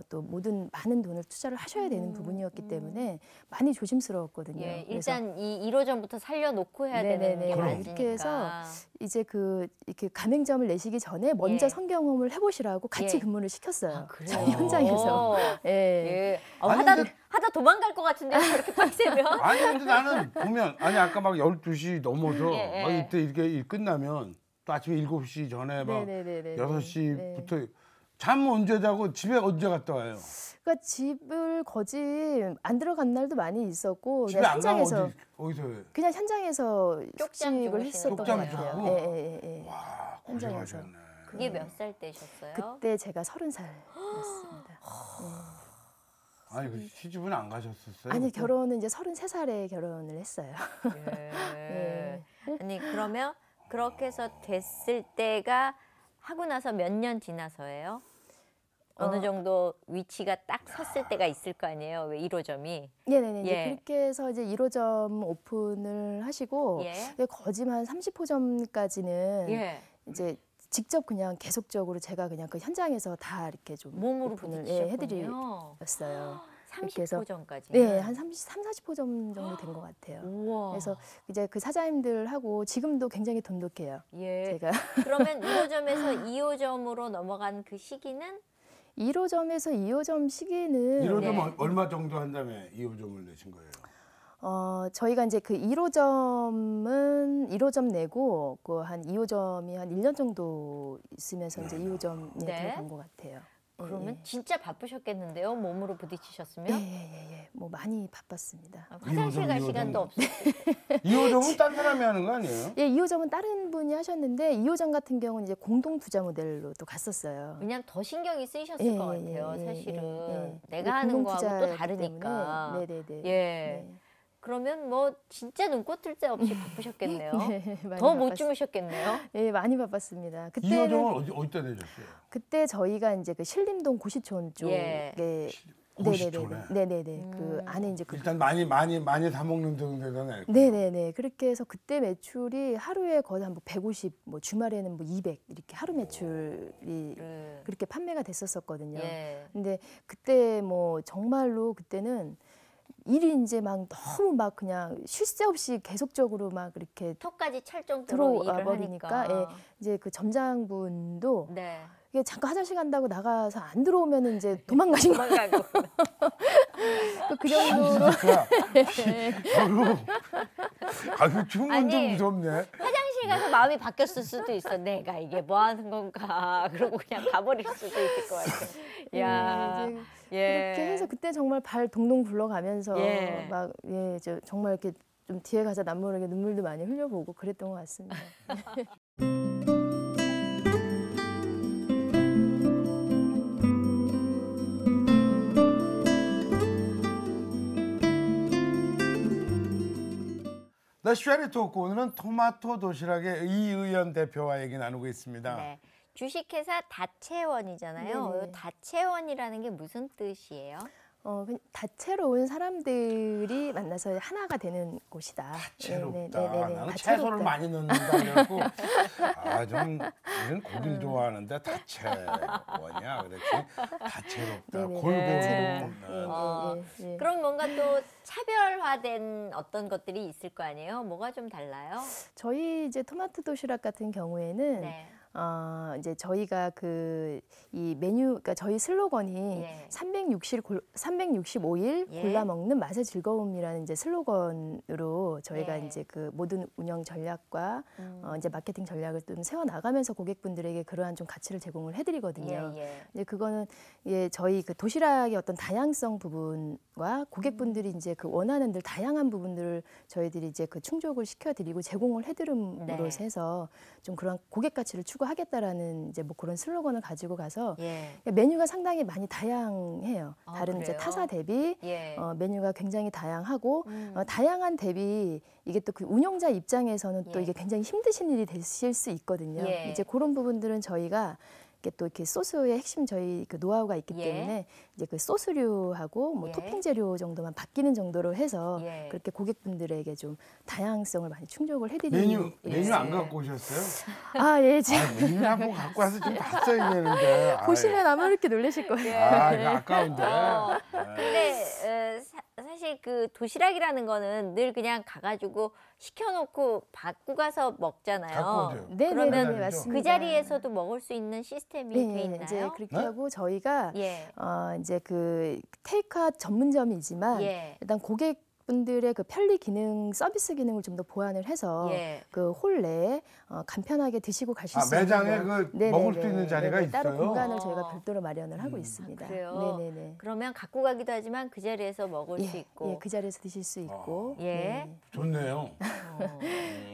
Speaker 4: 또 모든 많은 돈을 투자를 하셔야 되는 부분이었기 때문에 많이 조심스러웠거든요.
Speaker 2: 예.
Speaker 4: 그래서
Speaker 2: 일단 이 1호점부터 살려놓고 해야 되는
Speaker 4: 네네네.
Speaker 2: 게
Speaker 1: 그럼.
Speaker 2: 맞으니까.
Speaker 4: 이렇게 해서 이제 이렇게 가맹점을 내시기 전에 먼저
Speaker 2: 예.
Speaker 4: 성경험을 해보시라고 같이
Speaker 2: 예.
Speaker 4: 근무를 시켰어요.
Speaker 2: 아, 그래요?
Speaker 4: 저희 현장에서. 예.
Speaker 2: 예.
Speaker 1: 아니,
Speaker 2: 하다
Speaker 1: 근데-
Speaker 2: 하다 도망갈 것 같은데 저렇게 빡세면.
Speaker 1: 아니 근데 나는 보면 아니 아까 막 12시 넘어서
Speaker 2: 예, 예.
Speaker 1: 막 이때 이렇게 일 끝나면 또 아침에 7시 전에 막
Speaker 4: 네네네네.
Speaker 1: 6시부터 잠 언제 자고 집에 언제 갔다 와요?
Speaker 4: 그러니까 집을 거짓 안 들어간 날도 많이 있었고
Speaker 1: 집에
Speaker 4: 그냥
Speaker 1: 안 가면
Speaker 4: 현장에서
Speaker 1: 어디서 해?
Speaker 4: 그냥 현장에서
Speaker 2: 쪽잠
Speaker 4: 숙식을
Speaker 2: 주무시는
Speaker 4: 했었던 것
Speaker 1: 쪽잠
Speaker 4: 같아요.
Speaker 1: 자고?
Speaker 4: 예, 예, 예.
Speaker 1: 와
Speaker 4: 현장에서.
Speaker 1: 고생하셨네.
Speaker 2: 그게 몇 살 때셨어요?
Speaker 4: 그때 제가 30살이었습니다.
Speaker 1: 아니 그 시집은 안 가셨었어요?
Speaker 4: 아니 결혼은 이제 33살에 결혼을 했어요.
Speaker 2: 예. 아니 그러면 그렇게 해서 됐을 때가 하고 나서 몇 년 지나서예요? 어느 정도 위치가 딱 섰을 때가 있을 거 아니에요? 왜 1호점이?
Speaker 4: 네네네. 이제
Speaker 2: 예.
Speaker 4: 그렇게 해서 이제 1호점 오픈을 하시고
Speaker 2: 예.
Speaker 4: 거짓말 30호점까지는
Speaker 2: 예.
Speaker 4: 이제 직접 그냥 계속적으로 제가 그냥 그 현장에서 다 이렇게 좀
Speaker 2: 몸으로
Speaker 4: 오픈을
Speaker 2: 부딪히셨군요.
Speaker 4: 해드렸어요. 그렇게 해서
Speaker 2: 30호점까지.
Speaker 4: 네, 한 40호점 정도 된 것 같아요.
Speaker 2: 우와.
Speaker 4: 그래서 이제 그 사장님들하고 지금도 굉장히 돈독해요.
Speaker 2: 예.
Speaker 4: 제가
Speaker 2: 그러면 1호점에서 2호점으로 넘어간 그 시기는
Speaker 4: 1호점에서 2호점 시기는
Speaker 1: 1호점
Speaker 2: 네.
Speaker 1: 얼마 정도 한 다음에 2호점을 내신 거예요?
Speaker 4: 저희가 이제 그 1호점은 1호점 내고 그 한 2호점이 한 1년 정도 있으면서 이제 2호점에
Speaker 2: 네.
Speaker 4: 들어간 것 같아요.
Speaker 2: 그러면
Speaker 4: 예.
Speaker 2: 진짜 바쁘셨겠는데요? 몸으로 부딪히셨으면?
Speaker 4: 예. 뭐 많이 바빴습니다.
Speaker 2: 화장실 갈
Speaker 1: 2호점.
Speaker 2: 시간도 없어요.
Speaker 1: 2호점은 딴 사람이 하는 거 아니에요?
Speaker 4: 예, 2호점은 다른 분이 하셨는데 2호점 같은 경우는 이제 공동 투자 모델로 또 갔었어요.
Speaker 2: 왜냐면 더 신경이 쓰이셨을
Speaker 4: 예,
Speaker 2: 것
Speaker 4: 예,
Speaker 2: 같아요.
Speaker 4: 예,
Speaker 2: 사실은
Speaker 4: 예.
Speaker 2: 내가 하는
Speaker 4: 공동
Speaker 2: 거하고 또
Speaker 4: 투자였기
Speaker 2: 다르니까.
Speaker 4: 때문에. 네네네.
Speaker 2: 예.
Speaker 4: 네.
Speaker 2: 그러면 뭐 진짜 눈꽃 뜰 새 없이 바쁘셨겠네요.
Speaker 4: 네, 많이
Speaker 2: 더 못
Speaker 4: 바빴-
Speaker 2: 주무셨겠네요.
Speaker 4: 예, 많이 바빴습니다. 그때는
Speaker 1: 2호점은 어디다 내셨어요?
Speaker 4: 그때 저희가 이제 그 신림동 고시촌 쪽에
Speaker 1: 고시촌에?
Speaker 4: 네네네. 그 안에 이제 그
Speaker 1: 일단 많이 사 먹는 데다 냈고.
Speaker 4: 네네네. 그렇게 해서 그때 매출이 하루에 거의 한 150, 뭐 주말에는 뭐 200 이렇게 하루 매출이 그렇게 판매가 됐었거든요.
Speaker 2: 예.
Speaker 4: 근데 그때 뭐 정말로 그때는 일이 이제 막 너무 막 그냥 쉴 새 없이 계속적으로 막 이렇게
Speaker 2: 턱까지 찰 정도로
Speaker 4: 들어와
Speaker 2: 일을
Speaker 4: 버리니까
Speaker 2: 하니까.
Speaker 4: 이제 그 점장분도
Speaker 2: 네.
Speaker 4: 이게 잠깐 화장실 간다고 나가서 안 들어오면 이제 도망가신 거예요.
Speaker 2: 도망가고.
Speaker 4: 그 정도로
Speaker 1: 아유 주문도
Speaker 2: 아니,
Speaker 1: 무섭네.
Speaker 2: 화장실 가서 마음이 바뀌었을 수도 있어. 내가 이게 뭐 하는 건가. 그러고 그냥 가버릴 수도 있을 것 같아. 야.
Speaker 4: 이제
Speaker 2: 예.
Speaker 4: 그렇게 해서 그때 정말 발 동동 굴러가면서
Speaker 2: 예.
Speaker 4: 막 저 정말 이렇게 좀 뒤에 가서 남모르게 눈물도 많이 흘려보고 그랬던 것 같습니다.
Speaker 1: 더 쉐리 토크 오늘은 토마토 도시락의 이의연 대표와 얘기 나누고 있습니다.
Speaker 2: 네. 주식회사 다채원이잖아요.
Speaker 4: 네네.
Speaker 2: 다채원이라는 게 무슨 뜻이에요?
Speaker 4: 다채로운 사람들이 만나서 하나가 되는 곳이다.
Speaker 1: 다채롭다.
Speaker 4: 네네네네.
Speaker 1: 나는
Speaker 4: 다채롭다.
Speaker 1: 채소를 많이 넣는다 그래갖고 좀 우리는 고기를 좋아하는데 다채원이야 그랬지. 다채롭다.
Speaker 4: 네네,
Speaker 1: 골고루
Speaker 4: 다채롭다.
Speaker 1: 먹는.
Speaker 4: 예.
Speaker 2: 그럼 뭔가 또 차별화된 어떤 것들이 있을 거 아니에요? 뭐가 좀 달라요?
Speaker 4: 저희 이제 토마토 도시락 같은 경우에는
Speaker 2: 네.
Speaker 4: 이제 저희가 이 메뉴, 그러니까 저희 슬로건이
Speaker 2: 예.
Speaker 4: 365일
Speaker 2: 예.
Speaker 4: 골라 먹는 맛의 즐거움이라는 이제 슬로건으로 저희가
Speaker 2: 예.
Speaker 4: 이제 그 모든 운영 전략과 이제 마케팅 전략을 좀 세워 나가면서 고객분들에게 그러한 좀 가치를 제공을 해드리거든요.
Speaker 2: 예.
Speaker 4: 이제 그거는 저희 그 도시락의 어떤 다양성 부분과 고객분들이 이제 그 원하는 들 다양한 부분들을 저희들이 이제 그 충족을 시켜드리고 제공을 해드림으로써
Speaker 2: 네.
Speaker 4: 해서 좀 그런 고객 가치를 추구하겠다라는 이제 뭐 그런 슬로건을 가지고 가서
Speaker 2: 예.
Speaker 4: 메뉴가 상당히 많이 다양해요.
Speaker 2: 아,
Speaker 4: 다른 이제
Speaker 2: 그래요?
Speaker 4: 타사 대비
Speaker 2: 예.
Speaker 4: 메뉴가 굉장히 다양하고 다양한 대비 이게 또 그 운영자 입장에서는 또
Speaker 2: 예.
Speaker 4: 이게 굉장히 힘드신 일이 되실 수 있거든요.
Speaker 2: 예.
Speaker 4: 이제 그런 부분들은 저희가 이렇게 또 이렇게 소스의 핵심 저희 그 노하우가 있기
Speaker 2: 예.
Speaker 4: 때문에 이제 그 소스류하고 뭐
Speaker 2: 예.
Speaker 4: 토핑 재료 정도만 바뀌는 정도로 해서
Speaker 2: 예.
Speaker 4: 그렇게 고객분들에게 좀 다양성을 많이 충족을 해드리는
Speaker 1: 메뉴 안 갖고 오셨어요?
Speaker 4: 지금
Speaker 1: 메뉴 한번 갖고 와서 좀 봤어야 되는데.
Speaker 4: 보시면 아마 이렇게 놀라실 거예요.
Speaker 1: 이거 아까운데.
Speaker 2: 근데 사실 그 도시락이라는 거는 늘 그냥 가가지고 시켜놓고 받고 가서 먹잖아요.
Speaker 1: 갖고 오죠.
Speaker 4: 네네네
Speaker 1: 그러면
Speaker 4: 맞습니다.
Speaker 2: 그 자리에서도 먹을 수 있는 시스템이 돼 있나요?
Speaker 4: 이제 그렇게
Speaker 1: 네?
Speaker 4: 하고 저희가
Speaker 2: 예.
Speaker 4: 이제 그 테이크아웃 전문점이지만
Speaker 2: 예.
Speaker 4: 일단 고객 분들의 그 편리 기능, 서비스 기능을 좀 더 보완을 해서
Speaker 2: 예.
Speaker 4: 그 홀 내에 간편하게 드시고 가실 수
Speaker 1: 매장에
Speaker 4: 있는
Speaker 1: 그
Speaker 4: 네네네.
Speaker 1: 먹을 수 있는 자리가
Speaker 4: 네네. 따로
Speaker 1: 있어요?
Speaker 4: 공간을 저희가 별도로 마련을 하고 있습니다.
Speaker 2: 그래요?
Speaker 4: 네네네.
Speaker 2: 그러면 갖고 가기도 하지만 그 자리에서 먹을 수 있고.
Speaker 4: 예, 그 자리에서 드실 수 있고.
Speaker 2: 예.
Speaker 4: 네.
Speaker 1: 좋네요.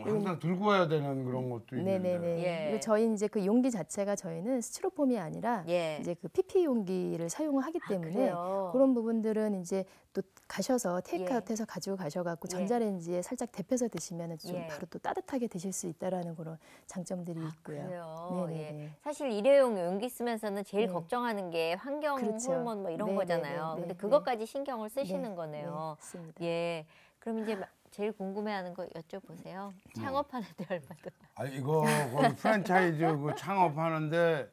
Speaker 1: 항상 들고 와야 되는 그런 것도 있는데.
Speaker 4: 네네네.
Speaker 2: 예.
Speaker 4: 그리고 저희 이제 그 용기 자체가 저희는 스티로폼이 아니라
Speaker 2: 예.
Speaker 4: 이제 그 PP 용기를 사용을 하기 때문에
Speaker 2: 그래요?
Speaker 4: 그런 부분들은 이제 또 가셔서 테이크아웃해서 가지고 가셔갖고
Speaker 2: 예.
Speaker 4: 전자레인지에 살짝 데펴서 드시면 좀
Speaker 2: 예.
Speaker 4: 바로 또 따뜻하게 드실 수 있다라는 그런 장점들이 있고요.
Speaker 2: 그래요.
Speaker 4: 네네네.
Speaker 2: 예. 사실 일회용 용기 쓰면서는 제일
Speaker 4: 네.
Speaker 2: 걱정하는 게 환경
Speaker 4: 그렇죠.
Speaker 2: 호르몬 뭐 이런
Speaker 4: 네,
Speaker 2: 거잖아요.
Speaker 4: 네, 네,
Speaker 2: 근데
Speaker 4: 네.
Speaker 2: 그것까지 신경을 쓰시는
Speaker 4: 네,
Speaker 2: 거네요.
Speaker 4: 네, 맞습니다.
Speaker 2: 예. 그럼 이제 제일 궁금해하는 거 여쭤보세요. 창업하는데 얼마 든?
Speaker 1: 아니 이거 거기 프랜차이즈 그 창업하는데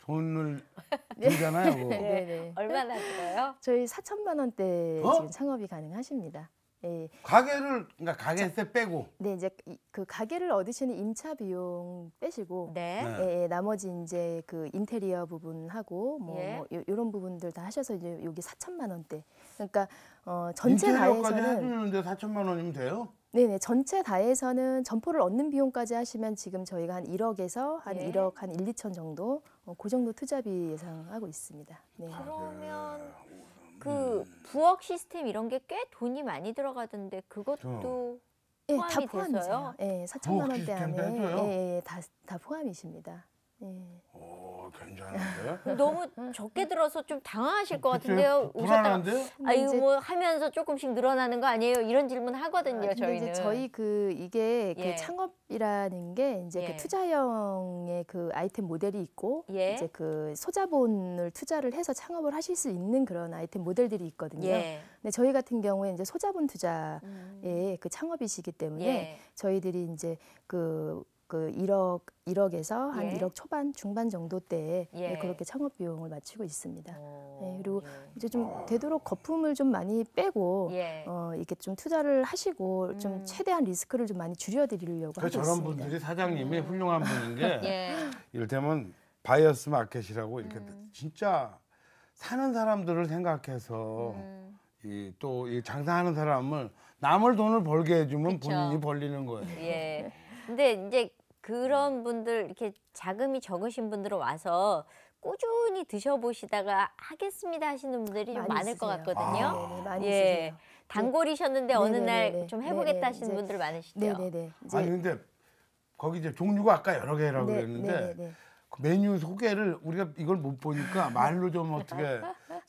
Speaker 1: 돈을 들잖아요. 그거.
Speaker 4: 네네.
Speaker 2: 얼마나 들어요?
Speaker 4: 저희 4천만 원대
Speaker 1: 어?
Speaker 4: 지금 창업이 가능하십니다. 예.
Speaker 1: 가게를 그러니까 가게세 빼고
Speaker 4: 네, 이제 그 가게를 얻으시는 임차 비용 빼시고
Speaker 2: 네.
Speaker 1: 네.
Speaker 4: 예, 나머지 이제 그 인테리어 부분하고 뭐,
Speaker 2: 예.
Speaker 4: 이런 부분들 다 하셔서 이제 여기 4천만 원대. 그러니까 전체
Speaker 1: 인테리어까지
Speaker 4: 다해서는
Speaker 1: 해주는데 4천만 원이면 돼요?
Speaker 4: 네네 전체 다해서는 점포를 얻는 비용까지 하시면 지금 저희가 한 1억에서 한
Speaker 2: 예.
Speaker 4: 1억 한 1, 2천 정도 그 정도 투자비 예상하고 있습니다. 네.
Speaker 2: 그러면 그 부엌 시스템 이런 게 꽤 돈이 많이 들어가던데 그것도
Speaker 4: 예,
Speaker 2: 포함이
Speaker 4: 다 포함이세요.
Speaker 2: 돼서요?
Speaker 4: 예, 4천만
Speaker 1: 부엌
Speaker 4: 원대
Speaker 1: 시스템도
Speaker 4: 안에
Speaker 1: 해줘요?
Speaker 4: 예, 다 포함이십니다. 예.
Speaker 1: 오 괜찮은데?
Speaker 2: 너무 적게 들어서 좀 당황하실 것
Speaker 1: 글쎄요,
Speaker 2: 같은데요. 오셨다가
Speaker 1: 불안한데요?
Speaker 2: 아 이거
Speaker 4: 이제-
Speaker 2: 뭐 하면서 조금씩 늘어나는 거 아니에요? 이런 질문 하거든요.
Speaker 4: 근데
Speaker 2: 저희는.
Speaker 4: 이제 저희 이게
Speaker 2: 예.
Speaker 4: 그 창업이라는 게 이제
Speaker 2: 예.
Speaker 4: 그 투자형의 그 아이템 모델이 있고
Speaker 2: 예.
Speaker 4: 이제 그 소자본을 투자를 해서 창업을 하실 수 있는 그런 아이템 모델들이 있거든요.
Speaker 2: 예.
Speaker 4: 근데 저희 같은 경우에 이제 소자본 투자의
Speaker 2: 음.
Speaker 4: 그 창업이시기 때문에
Speaker 2: 예.
Speaker 4: 저희들이 이제 그 1억에서 한
Speaker 2: 예.
Speaker 4: 1억 초반 중반 정도 때에
Speaker 2: 예.
Speaker 4: 그렇게 창업 비용을 마치고 있습니다.
Speaker 2: 어,
Speaker 4: 네, 그리고
Speaker 2: 예.
Speaker 4: 이제 좀 되도록 거품을 좀 많이 빼고
Speaker 2: 예.
Speaker 4: 이렇게 좀 투자를 하시고 좀
Speaker 2: 음.
Speaker 4: 최대한 리스크를 좀 많이 줄여드리려고
Speaker 1: 그
Speaker 4: 하고
Speaker 1: 저런
Speaker 4: 있습니다.
Speaker 1: 분들이 사장님이 훌륭한 분인 게
Speaker 2: 예.
Speaker 1: 이를테면 바이어스 마켓이라고 이렇게
Speaker 2: 음.
Speaker 1: 진짜 사는 사람들을 생각해서
Speaker 2: 음.
Speaker 1: 또 이 장사하는 사람을 남을 돈을 벌게 해주면
Speaker 2: 그쵸.
Speaker 1: 본인이 벌리는 거예요.
Speaker 2: 예. 근데 이제 그런 분들 이렇게 자금이 적으신 분들은 와서 꾸준히 드셔보시다가 하겠습니다 하시는 분들이 좀
Speaker 4: 많이
Speaker 2: 많을 것
Speaker 4: 있으세요.
Speaker 2: 같거든요.
Speaker 4: 네네, 많이
Speaker 2: 예.
Speaker 4: 있으세요.
Speaker 2: 단골이셨는데 어느 날
Speaker 4: 네네네네.
Speaker 2: 좀 해보겠다
Speaker 4: 네네,
Speaker 2: 하시는
Speaker 4: 이제-
Speaker 2: 분들 많으시죠?
Speaker 4: 네네네. 이제
Speaker 1: 아니 근데 거기 이제 종류가 아까 여러 개라고
Speaker 4: 네,
Speaker 1: 그랬는데
Speaker 4: 네네네.
Speaker 1: 그 메뉴 소개를 우리가 이걸 못 보니까 말로 좀 어떻게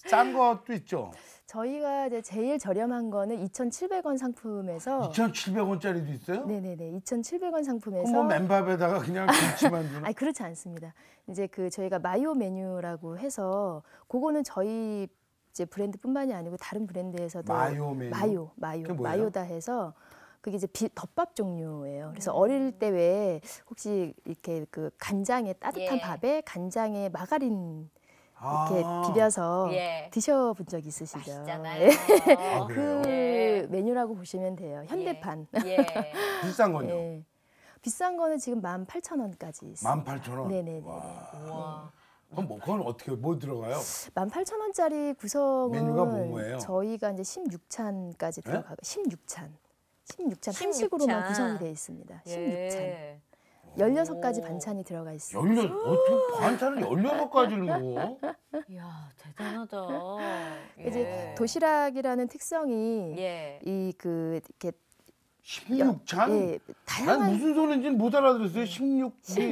Speaker 1: 싼 것도 있죠.
Speaker 4: 저희가 이제 제일 저렴한 거는 2,700원 상품에서
Speaker 1: 2,700원짜리도 있어요?
Speaker 4: 네네네 2,700원
Speaker 1: 그럼
Speaker 4: 상품에서
Speaker 1: 뭐 맨밥에다가 그냥 김치만 주나?
Speaker 4: 아니 그렇지 않습니다. 이제 그 저희가 마요 메뉴라고 해서 그거는 저희 이제 브랜드뿐만이 아니고 다른 브랜드에서도
Speaker 1: 마요 메뉴? 그게 뭐예요?
Speaker 4: 마요다 해서 그게 이제 덮밥 종류예요. 그래서 어릴 때 왜 혹시 이렇게 그 간장에 따뜻한
Speaker 2: 예.
Speaker 4: 밥에 간장에 마가린 이렇게
Speaker 1: 아,
Speaker 4: 비벼서
Speaker 2: 예.
Speaker 4: 드셔본 적 있으시죠?
Speaker 2: 맛있잖아요.
Speaker 1: 아, 그래요?
Speaker 4: 그
Speaker 2: 예.
Speaker 4: 메뉴라고 보시면 돼요. 현대판.
Speaker 2: 예.
Speaker 1: 비싼 건요?
Speaker 4: 예. 비싼 거는 지금 18,000원까지 있어요.
Speaker 1: 18,000원?
Speaker 4: 네네네.
Speaker 2: 우와.
Speaker 1: 그건 어떻게 뭐 들어가요?
Speaker 4: 18,000원짜리 구성은
Speaker 1: 메뉴가 뭐예요?
Speaker 4: 저희가 이제 16찬까지
Speaker 1: 네?
Speaker 4: 들어가고 16찬. 16찬
Speaker 2: 16찬.
Speaker 4: 한식으로만 구성이 되어 있습니다. 16찬.
Speaker 2: 예.
Speaker 4: 16가지
Speaker 2: 오.
Speaker 4: 반찬이 들어가 있어요.
Speaker 1: 어떻게 반찬을 16가지를 먹어?
Speaker 2: 이야 대단하다.
Speaker 4: 이제
Speaker 2: 예.
Speaker 4: 도시락이라는 특성이
Speaker 2: 예.
Speaker 4: 이렇게
Speaker 1: 16찬?
Speaker 4: 예,
Speaker 1: 난
Speaker 4: 다양한
Speaker 1: 무슨 소리인지는 못 알아들었어요. 16이.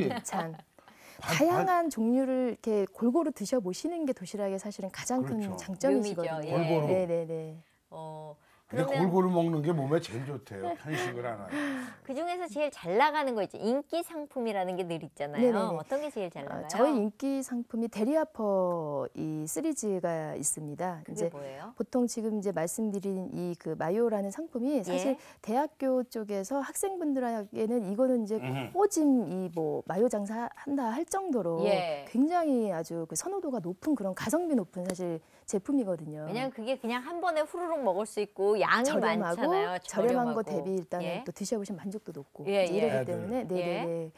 Speaker 4: 16찬. 다양한 종류를 이렇게 골고루 드셔보시는 게 도시락의 사실은 가장 큰
Speaker 1: 그렇죠.
Speaker 4: 장점이시거든요.
Speaker 2: 묘미죠. 예.
Speaker 1: 골고루.
Speaker 4: 네네네.
Speaker 1: 근데
Speaker 2: 그러면
Speaker 1: 골고루 먹는 게 몸에 제일 좋대요. 편식을 안 하고.
Speaker 2: 그 중에서 제일 잘 나가는 거 있죠. 인기 상품이라는 게 늘 있잖아요.
Speaker 4: 네네네.
Speaker 2: 어떤 게 제일 잘 나가요?
Speaker 4: 저희 인기 상품이 데리아퍼 이 시리즈가 있습니다.
Speaker 2: 그게
Speaker 4: 이제
Speaker 2: 뭐예요?
Speaker 4: 보통 지금 이제 말씀드린 이 그 마요라는 상품이 사실
Speaker 2: 예.
Speaker 4: 대학교 쪽에서 학생분들에게는 이거는 이제
Speaker 1: 음흠.
Speaker 4: 꼬짐 이 뭐 마요 장사한다 할 정도로
Speaker 2: 예.
Speaker 4: 굉장히 아주 그 선호도가 높은 그런 가성비 높은 사실 제품이거든요.
Speaker 2: 왜냐면 그게 그냥 한 번에 후루룩 먹을 수 있고 양이
Speaker 4: 저렴하고
Speaker 2: 많잖아요.
Speaker 4: 저렴한 거
Speaker 2: 저렴하고.
Speaker 4: 대비 일단은
Speaker 2: 예.
Speaker 4: 또 드셔보시면 만족도 높고
Speaker 2: 예,
Speaker 4: 이제
Speaker 2: 예.
Speaker 4: 이러기
Speaker 1: 애들.
Speaker 4: 때문에 네네네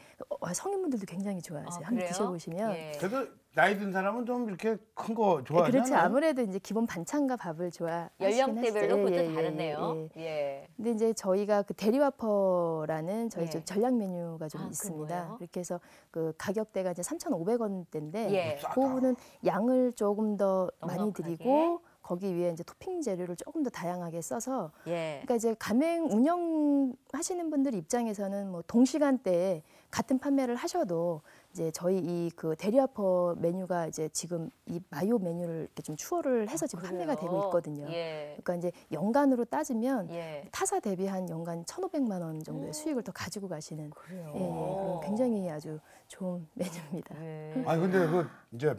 Speaker 4: 성인분들도 굉장히 좋아하세요. 한번
Speaker 2: 그래요?
Speaker 4: 드셔보시면
Speaker 2: 예.
Speaker 1: 그래도 나이 든 사람은 좀 이렇게 큰 거 좋아하잖아요.
Speaker 4: 그렇죠. 아무래도 이제 기본 반찬과 밥을 좋아하시긴
Speaker 2: 연령대별로
Speaker 4: 하시죠.
Speaker 2: 그것도 다르네요.
Speaker 4: 예.
Speaker 2: 예.
Speaker 4: 근데 이제 저희가 그 대리와퍼라는 저희
Speaker 2: 예.
Speaker 4: 좀 전략 메뉴가 좀
Speaker 2: 아, 그건
Speaker 4: 있습니다.
Speaker 2: 뭐예요?
Speaker 4: 그렇게 해서 그 가격대가 이제 3,500원대인데
Speaker 2: 예.
Speaker 1: 싸다.
Speaker 4: 그 부분은 양을 조금 더 많이
Speaker 2: 넉넉하게.
Speaker 4: 드리고 거기 위에 이제 토핑 재료를 조금 더 다양하게 써서
Speaker 2: 예.
Speaker 4: 그러니까 이제 가맹 운영하시는 분들 입장에서는 뭐 동시간대에 같은 판매를 하셔도 이제 저희 이 그 대리와퍼 메뉴가 이제 지금 이 마요 메뉴를 이렇게 좀 추월을 해서 지금 판매가
Speaker 2: 그래요?
Speaker 4: 되고 있거든요.
Speaker 2: 예.
Speaker 4: 그러니까 이제 연간으로 따지면
Speaker 2: 예.
Speaker 4: 타사 대비 한 연간 1,500만 원 정도의 수익을 더 가지고 가시는
Speaker 2: 그래요.
Speaker 4: 예, 그런 굉장히 아주 좋은 메뉴입니다.
Speaker 2: 예.
Speaker 1: 아니 근데 그 이제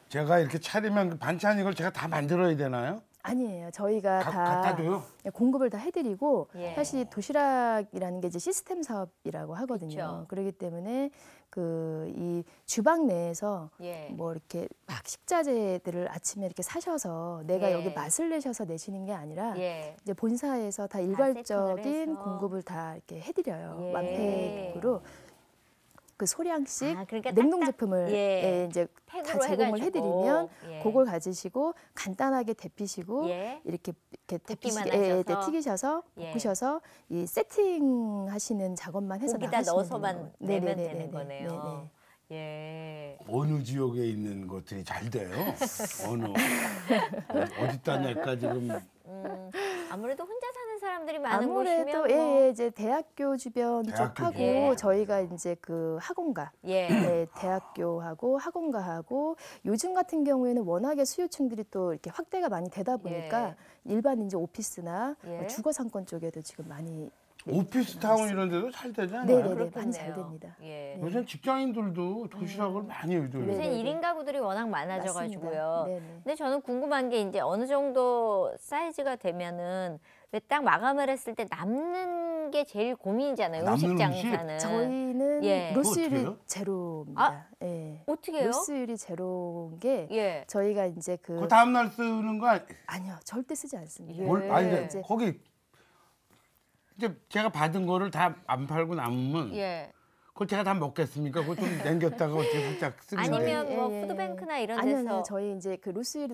Speaker 1: 제가 이렇게 차리면 그 반찬 이걸 제가 다 만들어야 되나요?
Speaker 4: 아니에요. 저희가 다
Speaker 1: 갖다 줘요?
Speaker 4: 공급을 다 해드리고
Speaker 2: 예.
Speaker 4: 사실 도시락이라는 게 이제 시스템 사업이라고 하거든요.
Speaker 2: 그쵸.
Speaker 4: 그렇기 때문에 그 이 주방 내에서
Speaker 2: 예.
Speaker 4: 뭐 이렇게 막 식자재들을 아침에 이렇게 사셔서 내가
Speaker 2: 예.
Speaker 4: 여기 맛을 내셔서 내시는 게 아니라
Speaker 2: 예.
Speaker 4: 이제 본사에서 다
Speaker 2: 세팅을
Speaker 4: 일괄적인
Speaker 2: 해서.
Speaker 4: 공급을 다 이렇게 해드려요.
Speaker 2: 예.
Speaker 4: 완팩으로 그 소량씩
Speaker 2: 아, 그러니까
Speaker 4: 냉동
Speaker 2: 딱딱,
Speaker 4: 제품을
Speaker 2: 예.
Speaker 4: 예, 이제 다
Speaker 2: 팩으로
Speaker 4: 제공을
Speaker 2: 해가지고.
Speaker 4: 해드리면
Speaker 2: 예.
Speaker 4: 그걸 가지시고 간단하게 데피시고
Speaker 2: 예.
Speaker 4: 이렇게
Speaker 2: 굽기만
Speaker 4: 예,
Speaker 2: 하셔서.
Speaker 4: 튀기셔서
Speaker 2: 예.
Speaker 4: 볶으셔서 이 세팅하시는 작업만 해서
Speaker 2: 고기다
Speaker 4: 나가시면
Speaker 2: 넣어서만
Speaker 4: 되는
Speaker 2: 내면
Speaker 4: 네네네네네.
Speaker 2: 되는 거네요.
Speaker 4: 네네.
Speaker 2: 예.
Speaker 1: 어느 지역에 있는 것들이 잘 돼요? 어디다 낼까 지금.
Speaker 2: 아무래도 혼자 사는 사람들이 많은
Speaker 4: 아무래도
Speaker 2: 곳이면
Speaker 4: 예,
Speaker 2: 뭐.
Speaker 4: 예, 이제 대학교 주변
Speaker 1: 대학교
Speaker 4: 쪽하고
Speaker 2: 주변.
Speaker 4: 저희가 이제 그 학원가
Speaker 2: 예.
Speaker 4: 네, 대학교하고 학원가하고 요즘 같은 경우에는 워낙에 수요층들이 또 이렇게 확대가 많이 되다 보니까 일반 이제 오피스나
Speaker 2: 예.
Speaker 4: 뭐 주거 상권 쪽에도 지금 많이
Speaker 1: 오피스타운 이런 데도 잘 되잖아요.
Speaker 4: 네네네 많이 잘
Speaker 2: 그렇겠네요.
Speaker 4: 됩니다.
Speaker 2: 예.
Speaker 1: 요새 직장인들도 도시락을 많이 해줘요.
Speaker 2: 요새
Speaker 4: 네네네.
Speaker 2: 1인 가구들이 워낙 많아져가지고요.
Speaker 4: 맞습니다. 네네.
Speaker 2: 근데 저는 궁금한 게 이제 어느 정도 사이즈가 되면은 왜 딱 마감을 했을 때 남는 게 제일 고민이잖아요. 음식
Speaker 1: 남는 음식?
Speaker 2: 장사는.
Speaker 4: 저희는
Speaker 2: 예.
Speaker 4: 로스율이
Speaker 1: 그거 어떻게 해요?
Speaker 4: 제로입니다.
Speaker 2: 아,
Speaker 4: 예.
Speaker 2: 어떻게 해요?
Speaker 4: 로스율이 제로인 게
Speaker 2: 예.
Speaker 4: 저희가 이제
Speaker 1: 그 다음 날 쓰는 거 아니?
Speaker 4: 아니요 절대 쓰지 않습니다.
Speaker 1: 뭘? 아니 근데
Speaker 4: 이제
Speaker 1: 거기 이제 제가 받은 거를 다 안 팔고 남으면
Speaker 2: 예.
Speaker 1: 그걸 제가 다 먹겠습니까? 그걸 좀 남겼다가 어떻게 살짝 쓰는데.
Speaker 2: 아니면 뭐
Speaker 4: 예, 예.
Speaker 2: 푸드뱅크나 이런
Speaker 4: 아니요,
Speaker 2: 데서
Speaker 4: 아니요. 저희 이제 그 로스율이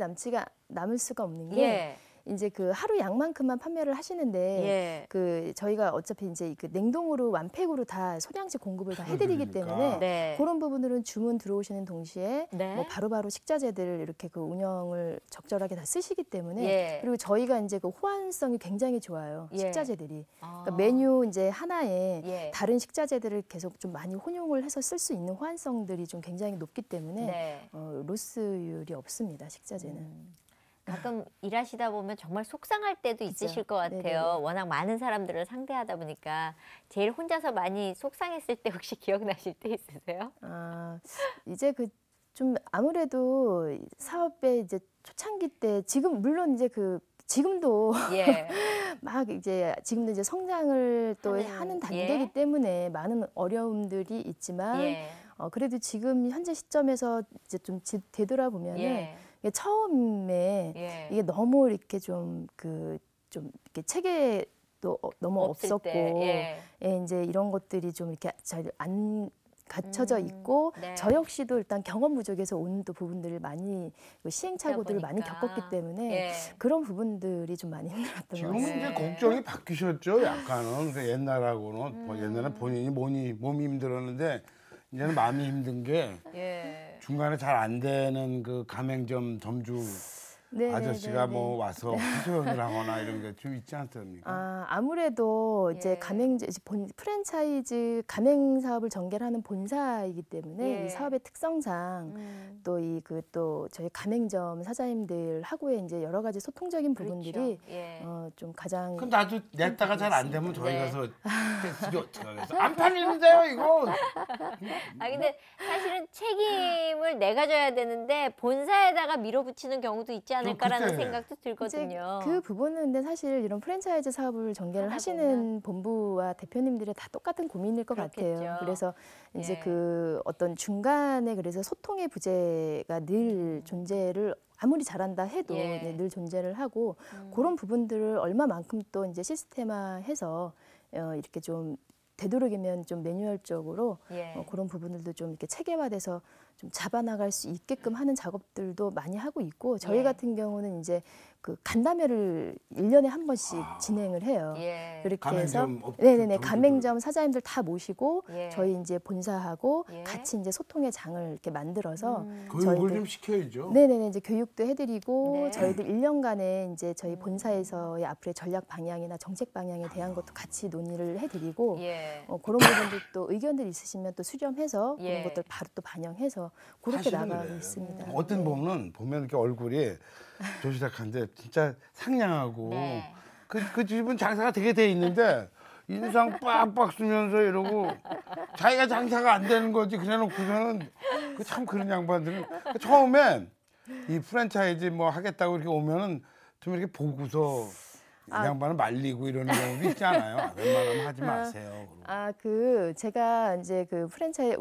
Speaker 4: 남을 수가 없는 게
Speaker 2: 예.
Speaker 4: 이제 그 하루 양만큼만 판매를 하시는데
Speaker 2: 예.
Speaker 4: 그 저희가 어차피 이제 그 냉동으로 완팩으로 다 소량씩 공급을 다 해드리기
Speaker 1: 해드리니까.
Speaker 4: 때문에
Speaker 2: 네.
Speaker 4: 그런 부분들은 주문 들어오시는 동시에
Speaker 2: 네.
Speaker 4: 뭐 바로바로 식자재들을 이렇게 그 운영을 적절하게 다 쓰시기 때문에
Speaker 2: 예.
Speaker 4: 그리고 저희가 이제 그 호환성이 굉장히 좋아요.
Speaker 2: 예.
Speaker 4: 식자재들이
Speaker 2: 아.
Speaker 4: 그러니까 메뉴 이제 하나에
Speaker 2: 예.
Speaker 4: 다른 식자재들을 계속 좀 많이 혼용을 해서 쓸 수 있는 호환성들이 좀 굉장히 높기 때문에
Speaker 2: 네.
Speaker 4: 로스율이 없습니다. 식자재는.
Speaker 2: 가끔 일하시다 보면 정말 속상할 때도
Speaker 4: 그죠.
Speaker 2: 있으실 것 같아요.
Speaker 4: 네네네.
Speaker 2: 워낙 많은 사람들을 상대하다 보니까 제일 혼자서 많이 속상했을 때 혹시 기억나실 때 있으세요?
Speaker 4: 아, 이제 그 좀 아무래도 사업의 이제 초창기 때 지금 물론 이제 그 지금도
Speaker 2: 예.
Speaker 4: 막 이제 지금도 이제 성장을 또 하는 단계이기
Speaker 2: 예.
Speaker 4: 때문에 많은 어려움들이 있지만
Speaker 2: 예.
Speaker 4: 그래도 지금 현재 시점에서 이제 좀 되돌아보면은
Speaker 2: 예.
Speaker 4: 이게 처음에
Speaker 2: 예.
Speaker 4: 이게 너무 이렇게 좀 좀 이렇게 체계도 너무
Speaker 2: 없을
Speaker 4: 없었고
Speaker 2: 때, 예.
Speaker 4: 이제 이런 것들이 좀 이렇게 잘 안 갖춰져 있고
Speaker 2: 네.
Speaker 4: 저 역시도 일단 경험 부족에서 온 또 부분들을 많이 시행착오들을 많이
Speaker 2: 보니까.
Speaker 4: 겪었기 때문에
Speaker 2: 예.
Speaker 4: 그런 부분들이 좀 많이 힘들었던 것
Speaker 1: 지금은
Speaker 4: 같아요.
Speaker 1: 이제 걱정이 바뀌셨죠. 약간은 그 옛날하고는 뭐 옛날엔 본인이 몸이 힘들었는데 이제는 마음이 힘든 게
Speaker 2: 예.
Speaker 1: 중간에 잘 안 되는 그 가맹점 점주
Speaker 4: 네,
Speaker 1: 아저씨가
Speaker 4: 네, 네,
Speaker 1: 뭐
Speaker 4: 네.
Speaker 1: 와서 하소연을 하거나 이런 게 좀 있지 않습니까?
Speaker 4: 아무래도 이제
Speaker 2: 예.
Speaker 4: 프랜차이즈 가맹 사업을 전개를 하는 본사이기 때문에
Speaker 2: 예.
Speaker 4: 이 사업의 특성상 또 또 저희 가맹점 사장님들하고의 이제 여러 가지 소통적인 부분들이
Speaker 2: 그렇죠. 예.
Speaker 4: 좀 가장
Speaker 1: 그럼 나도 냈다가 잘 안 되면 저희
Speaker 2: 네.
Speaker 1: 가서 이게 어떻게 하겠어? 안 팔리는데요 이거.
Speaker 2: 아 근데 사실은 책임을 내가 져야 되는데 본사에다가 밀어붙이는 경우도 있지 않을까라는
Speaker 1: 그때.
Speaker 2: 생각도
Speaker 4: 이제
Speaker 2: 들거든요.
Speaker 4: 그 부분은 근데 사실 이런 프랜차이즈 사업을 전개를
Speaker 2: 하다
Speaker 4: 하시는 본부와 대표님들이 다 똑같은 고민일 것
Speaker 2: 그렇겠죠.
Speaker 4: 같아요. 그래서 이제
Speaker 2: 예.
Speaker 4: 그 어떤 중간에 그래서 소통의 부재가 늘 존재를 아무리 잘한다 해도
Speaker 2: 예.
Speaker 4: 네, 늘 존재를 하고 그런 부분들을 얼마만큼 또 이제 시스템화해서 이렇게 좀 되도록이면 좀 매뉴얼적으로
Speaker 2: 예.
Speaker 4: 그런 부분들도 좀 이렇게 체계화돼서 좀 좀 잡아나갈 수 있게끔 하는 작업들도 많이 하고 있고 저희
Speaker 2: 예.
Speaker 4: 같은 경우는 이제 그 간담회를 1년에 한 번씩 진행을 해요.
Speaker 2: 예.
Speaker 4: 그렇게 해서
Speaker 1: 가맹점
Speaker 4: 네네네 가맹점 사장님들 다 모시고
Speaker 2: 예.
Speaker 4: 저희 이제 본사하고
Speaker 2: 예.
Speaker 4: 같이 이제 소통의 장을 이렇게 만들어서
Speaker 1: 교육을
Speaker 4: 저희들-
Speaker 1: 좀 시켜야죠.
Speaker 4: 네네네 이제 교육도 해드리고
Speaker 2: 네.
Speaker 4: 저희들 1년간에 이제 저희 본사에서의 앞으로의 전략 방향이나 정책 방향에 대한 것도 같이 논의를 해드리고
Speaker 2: 예.
Speaker 4: 그런 부분들도 의견들 있으시면 또 수렴해서
Speaker 2: 예.
Speaker 4: 그런 것들 바로 또 반영해서 그렇게
Speaker 1: 사실은
Speaker 4: 나가고
Speaker 1: 그래.
Speaker 4: 있습니다.
Speaker 1: 어떤
Speaker 4: 네.
Speaker 1: 보면 이렇게 얼굴이 도시락한데 진짜 상냥하고
Speaker 2: 네.
Speaker 1: 그 집은 장사가 되게 돼 있는데 인상 빡빡 쓰면서 이러고 자기가 장사가 안 되는 거지 그래놓고서는 참 그런 양반들은 처음에 이 프랜차이즈 뭐 하겠다고 이렇게 오면은 좀 이렇게 보고서 이 양반을 말리고 이러는 경우도 있잖아요. 웬만하면 하지 마세요.
Speaker 4: 제가 이제 그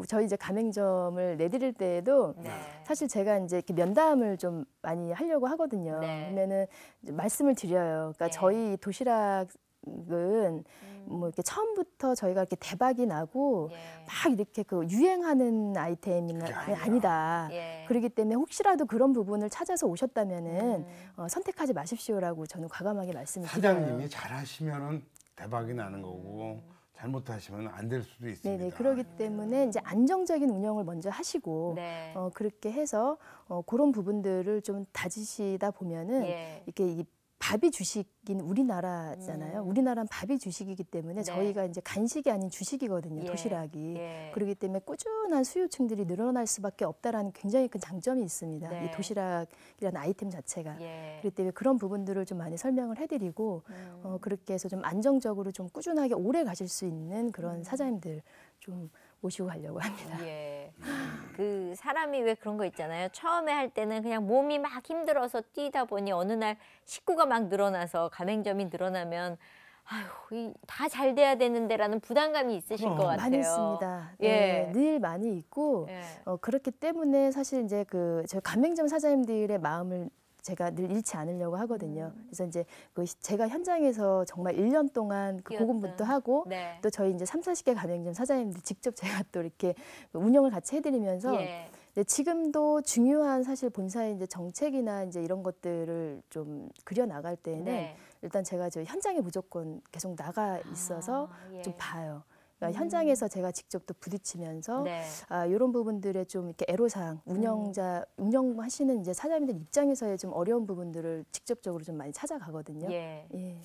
Speaker 4: 저희 이제 가맹점을 내드릴 때에도
Speaker 2: 네.
Speaker 4: 사실 제가 이제 이렇게 면담을 좀 많이 하려고 하거든요.
Speaker 2: 네.
Speaker 4: 그러면은 이제 말씀을 드려요. 그러니까
Speaker 2: 네.
Speaker 4: 저희 도시락은 뭐 이렇게 처음부터 저희가 이렇게 대박이 나고
Speaker 2: 예.
Speaker 4: 막 이렇게 그 유행하는 아이템이 아니다.
Speaker 2: 예.
Speaker 4: 그렇기 때문에 혹시라도 그런 부분을 찾아서 오셨다면은 선택하지 마십시오라고 저는 과감하게 말씀을 드려요.
Speaker 1: 사장님이 잘하시면은 대박이 나는 거고 잘못하시면 안 될 수도 있습니다.
Speaker 4: 네네 그렇기 때문에 이제 안정적인 운영을 먼저 하시고
Speaker 2: 네.
Speaker 4: 그렇게 해서 그런 부분들을 좀 다지시다 보면은
Speaker 2: 예.
Speaker 4: 이렇게 이 밥이 주식인 우리나라잖아요. 우리나라는 밥이 주식이기 때문에
Speaker 2: 네.
Speaker 4: 저희가 이제 간식이 아닌 주식이거든요.
Speaker 2: 예.
Speaker 4: 도시락이.
Speaker 2: 예.
Speaker 4: 그렇기 때문에 꾸준한 수요층들이 늘어날 수밖에 없다라는 굉장히 큰 장점이 있습니다.
Speaker 2: 네.
Speaker 4: 이 도시락이라는 아이템 자체가.
Speaker 2: 예.
Speaker 4: 그렇기 때문에 그런 부분들을 좀 많이 설명을 해드리고 그렇게 해서 좀 안정적으로 좀 꾸준하게 오래 가실 수 있는 그런 사장님들 좀 모시고 가려고 합니다.
Speaker 2: 예. 그 사람이 왜 그런 거 있잖아요. 처음에 할 때는 그냥 몸이 막 힘들어서 뛰다 보니 어느 날 식구가 막 늘어나서 가맹점이 늘어나면 아유, 다 잘 돼야 되는데라는 부담감이 있으실 것 같아요.
Speaker 4: 많이 있습니다.
Speaker 2: 예.
Speaker 4: 네, 늘 많이 있고
Speaker 2: 예.
Speaker 4: 그렇기 때문에 사실 이제 저희 가맹점 사장님들의 마음을 제가 늘 잃지 않으려고 하거든요. 그래서 이제 제가 현장에서 정말 1년 동안 그
Speaker 2: 뛰었던.
Speaker 4: 고군분투 하고
Speaker 2: 네.
Speaker 4: 또 저희 이제 30, 40개 가맹점 사장님들 직접 제가 또 이렇게 운영을 같이 해드리면서
Speaker 2: 예.
Speaker 4: 네, 지금도 중요한 사실 본사의 이제 정책이나 이제 이런 것들을 좀 그려 나갈 때에는
Speaker 2: 네.
Speaker 4: 일단 제가 저 현장에 무조건 계속 나가 있어서
Speaker 2: 예.
Speaker 4: 좀 봐요. 그러니까 현장에서 제가 직접 또 부딪히면서
Speaker 2: 네.
Speaker 4: 이런 부분들에 좀 이렇게 애로사항 운영하시는 이제 사장님들 입장에서의 좀 어려운 부분들을 직접적으로 좀 많이 찾아가거든요.
Speaker 2: 예.
Speaker 4: 예.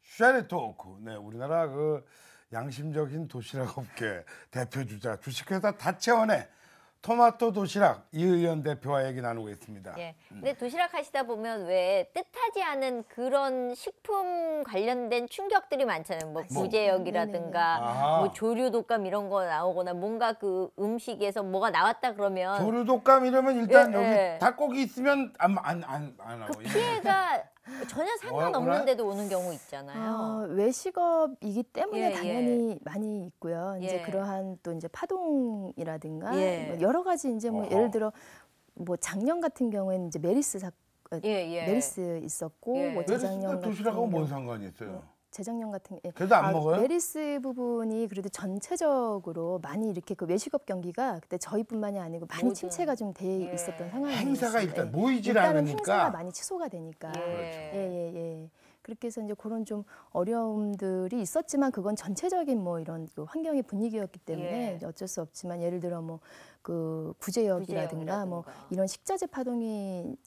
Speaker 1: 쉐리 토크. 네, 우리나라 그 양심적인 도시락 업계 대표 주자 주식회사 다채원의 토마토 도시락 이의연 대표와 얘기 나누고 있습니다.
Speaker 2: 예. 근데 도시락 하시다 보면 왜 뜻하지 않은 그런 식품 관련된 충격들이 많잖아요. 뭐 구제역이라든가
Speaker 1: 아하.
Speaker 2: 뭐 조류 독감 이런 거 나오거나 뭔가 그 음식에서 뭐가 나왔다 그러면
Speaker 1: 조류 독감 이러면 일단
Speaker 2: 예,
Speaker 1: 여기
Speaker 2: 예.
Speaker 1: 닭고기 있으면 안 하고.
Speaker 2: 그 피해가 전혀 상관없는데도 오는 경우 있잖아요.
Speaker 4: 외식업이기 때문에
Speaker 2: 예,
Speaker 4: 당연히 많이 있고요. 이제
Speaker 2: 예.
Speaker 4: 그러한 또 이제 파동이라든가
Speaker 2: 예.
Speaker 4: 뭐 여러 가지 이제 뭐
Speaker 1: 어허.
Speaker 4: 예를 들어 뭐 작년 같은 경우에는 이제 메리스
Speaker 2: 예.
Speaker 4: 메리스 있었고
Speaker 2: 예.
Speaker 4: 뭐 재작년 같은
Speaker 1: 도시락하고 뭔
Speaker 4: 경우
Speaker 1: 상관이 있어요?
Speaker 4: 재작년 같은
Speaker 1: 그래도 안 먹어요?
Speaker 4: 메리스 부분이 그래도 전체적으로 많이 이렇게 그 외식업 경기가 그때 저희뿐만이 아니고 많이
Speaker 2: 모든.
Speaker 4: 침체가 좀 돼
Speaker 2: 예.
Speaker 4: 있었던 상황이었어요.
Speaker 1: 행사가 일단 모이질
Speaker 4: 일단은
Speaker 1: 않으니까.
Speaker 4: 행사가 많이 취소가 되니까.
Speaker 2: 예.
Speaker 4: 예. 그렇게 해서 이제 그런 좀 어려움들이 있었지만 그건 전체적인 뭐 이런 그 환경의 분위기였기 때문에
Speaker 2: 예.
Speaker 4: 이제 어쩔 수 없지만 예를 들어 뭐 그 구제역이라든가 뭐 이런 식자재 파동이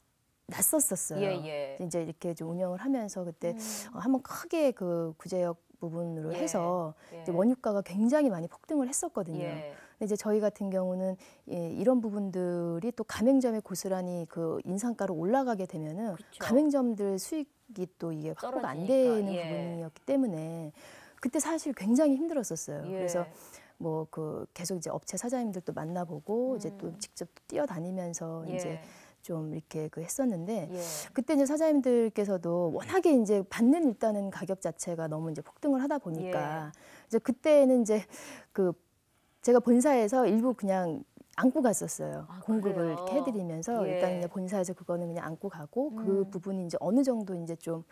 Speaker 4: 났었어요.
Speaker 2: 예.
Speaker 4: 이제 이렇게 좀 운영을 하면서 그때 한번 크게 그 구제역 부분으로
Speaker 2: 예.
Speaker 4: 해서
Speaker 2: 예.
Speaker 4: 이제 원유가가 굉장히 많이 폭등을 했었거든요.
Speaker 2: 예.
Speaker 4: 근데 이제 저희 같은 경우는 이런 부분들이 또 가맹점에 고스란히 그 인상가로 올라가게 되면은
Speaker 2: 그쵸.
Speaker 4: 가맹점들 수익이 또 이게 확보가 안
Speaker 2: 떨어지니까.
Speaker 4: 되는
Speaker 2: 예.
Speaker 4: 부분이었기 때문에 그때 사실 굉장히 힘들었었어요.
Speaker 2: 예.
Speaker 4: 그래서 뭐 그 계속 이제 업체 사장님들도 만나보고 이제 또 직접 뛰어다니면서
Speaker 2: 예.
Speaker 4: 이제 좀 이렇게 그 했었는데
Speaker 2: 예.
Speaker 4: 그때 이제 사장님들께서도 워낙에 이제 받는 일단은 가격 자체가 너무 이제 폭등을 하다 보니까 이제 그때는 이제 그 제가 본사에서 일부 그냥 안고 갔었어요.
Speaker 2: 아,
Speaker 4: 공급을
Speaker 2: 그래요?
Speaker 4: 이렇게 해드리면서
Speaker 2: 예.
Speaker 4: 일단 그냥 본사에서 그거는 그냥 안고 가고 그 부분이 이제 어느 정도 이제 좀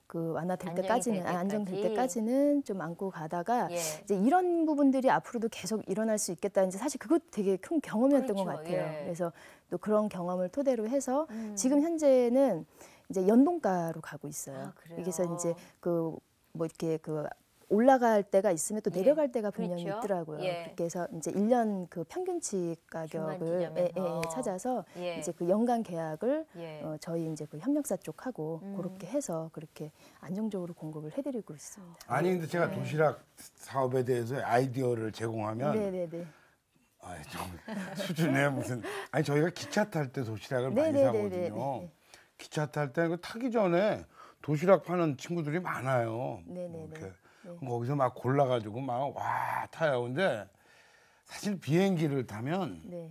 Speaker 4: 그 완화될
Speaker 2: 안정이
Speaker 4: 때까지는
Speaker 2: 될
Speaker 4: 안정될
Speaker 2: 때까지.
Speaker 4: 때까지는 좀 안고 가다가
Speaker 2: 예.
Speaker 4: 이제 이런 부분들이 앞으로도 계속 일어날 수 있겠다. 이제 사실 그것 되게 큰 경험이었던 것
Speaker 2: 그렇죠.
Speaker 4: 같아요.
Speaker 2: 예.
Speaker 4: 그래서 또 그런 경험을 토대로 해서 지금 현재는 이제 연동가로 가고 있어요.
Speaker 2: 아, 그래요?
Speaker 4: 그래서 이제 그 뭐 이렇게 그 올라갈 때가 있으면 또
Speaker 2: 예.
Speaker 4: 내려갈 때가 분명히
Speaker 2: 그렇죠.
Speaker 4: 있더라고요.
Speaker 2: 예.
Speaker 4: 그렇게 해서 이제 1년 그 평균치
Speaker 2: 중간
Speaker 4: 가격을
Speaker 2: 지점에서.
Speaker 4: 찾아서
Speaker 2: 예.
Speaker 4: 이제 그 연간 계약을
Speaker 2: 예.
Speaker 4: 저희 이제 그 협력사 쪽하고 그렇게 해서 그렇게 안정적으로 공급을 해드리고 있습니다.
Speaker 1: 아니 근데 제가 도시락 사업에 대해서 아이디어를 제공하면
Speaker 4: 네네네.
Speaker 1: 아이 좀 수준에 무슨 아니 저희가 기차 탈 때 도시락을 많이
Speaker 4: 네네네네.
Speaker 1: 사거든요. 기차 탈 때 그 타기 전에 도시락 파는 친구들이 많아요.
Speaker 4: 네네네.
Speaker 1: 이렇게 거기서 막 골라가지고 막 와 타요. 근데 사실 비행기를 타면
Speaker 4: 네.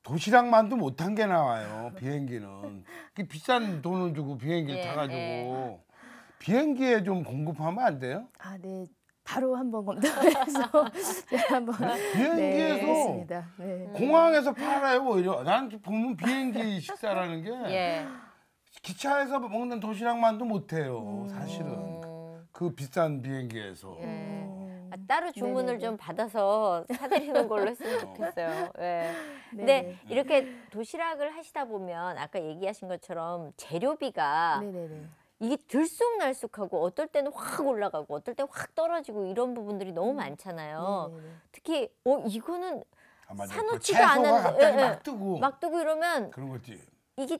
Speaker 1: 도시락만도 못한 게 나와요. 비행기는 그 비싼 돈을 주고 비행기를
Speaker 2: 예,
Speaker 1: 타가지고 비행기에 좀 공급하면 안 돼요?
Speaker 4: 아, 네. 바로 한번 검토해서 제가 한번
Speaker 1: 비행기에서
Speaker 4: 네, 했습니다. 네.
Speaker 1: 공항에서 팔아요 오히려. 난 보면 비행기 식사라는 게
Speaker 2: 예.
Speaker 1: 기차에서 먹는 도시락만도 못해요. 사실은 그 비싼 비행기에서.
Speaker 2: 예. 아, 따로 주문을
Speaker 4: 네네네.
Speaker 2: 좀 받아서 사드리는 걸로 했으면 좋겠어요. 예. 근데
Speaker 4: 네네.
Speaker 2: 이렇게 도시락을 하시다 보면 아까 얘기하신 것처럼 재료비가
Speaker 4: 네네네.
Speaker 2: 이게 들쑥날쑥하고 어떨 때는 확 올라가고 어떨 때는 확 떨어지고 이런 부분들이 너무 많잖아요.
Speaker 4: 네네네.
Speaker 2: 특히 이거는
Speaker 1: 아, 맞아. 그
Speaker 2: 사놓지도
Speaker 1: 채소가
Speaker 2: 않았는데
Speaker 1: 갑자기 막 뜨고
Speaker 2: 막 뜨고 이러면
Speaker 1: 그런 거지.
Speaker 2: 이게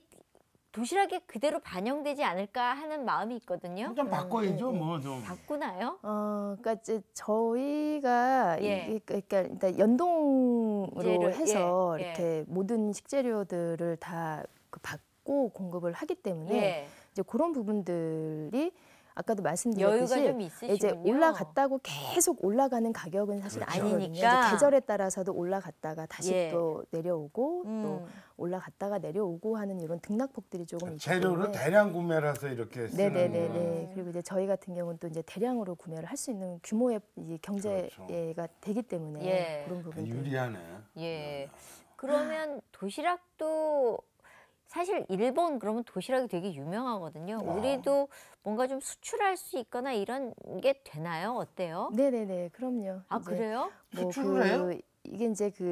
Speaker 2: 도시락에 그대로 반영되지 않을까 하는 마음이 있거든요.
Speaker 1: 좀 바꿔야죠 뭐 좀.
Speaker 2: 바꾸나요?
Speaker 4: 그러니까 이제 저희가
Speaker 2: 예.
Speaker 4: 이게 그러니까 일단 연동으로
Speaker 2: 재료,
Speaker 4: 해서
Speaker 2: 예, 예.
Speaker 4: 이렇게 모든 식재료들을 다 그 받고 공급을 하기 때문에
Speaker 2: 예.
Speaker 4: 이제 그런 부분들이 아까도
Speaker 2: 여유가
Speaker 4: 말씀드렸듯이
Speaker 2: 좀
Speaker 4: 이제
Speaker 2: 있으시군요.
Speaker 4: 올라갔다고 계속 올라가는 가격은 사실
Speaker 1: 그렇죠.
Speaker 4: 아니거든요. 이제
Speaker 2: 아니니까.
Speaker 4: 계절에 따라서도 올라갔다가 다시
Speaker 2: 예.
Speaker 4: 또 내려오고 또 올라갔다가 내려오고 하는 이런 등락폭들이 조금 있기
Speaker 1: 재료를
Speaker 4: 때문에
Speaker 1: 대량 구매라서 이렇게 쓰는
Speaker 4: 네네네네.
Speaker 1: 거예요.
Speaker 4: 그리고 이제 저희 같은 경우는 또 이제 대량으로 구매를 할 수 있는 규모의 이 경제가
Speaker 1: 그렇죠.
Speaker 4: 되기 때문에
Speaker 2: 예.
Speaker 4: 그런 부분들.
Speaker 1: 유리하네.
Speaker 2: 예. 그러면 도시락도 사실 일본 그러면 도시락이 되게 유명하거든요. 우리도 뭔가 좀 수출할 수 있거나 이런 게 되나요? 어때요?
Speaker 4: 네네네. 그럼요.
Speaker 2: 아,
Speaker 4: 이제
Speaker 2: 그래요?
Speaker 4: 뭐
Speaker 1: 수출을 해요?
Speaker 4: 이게 이제 그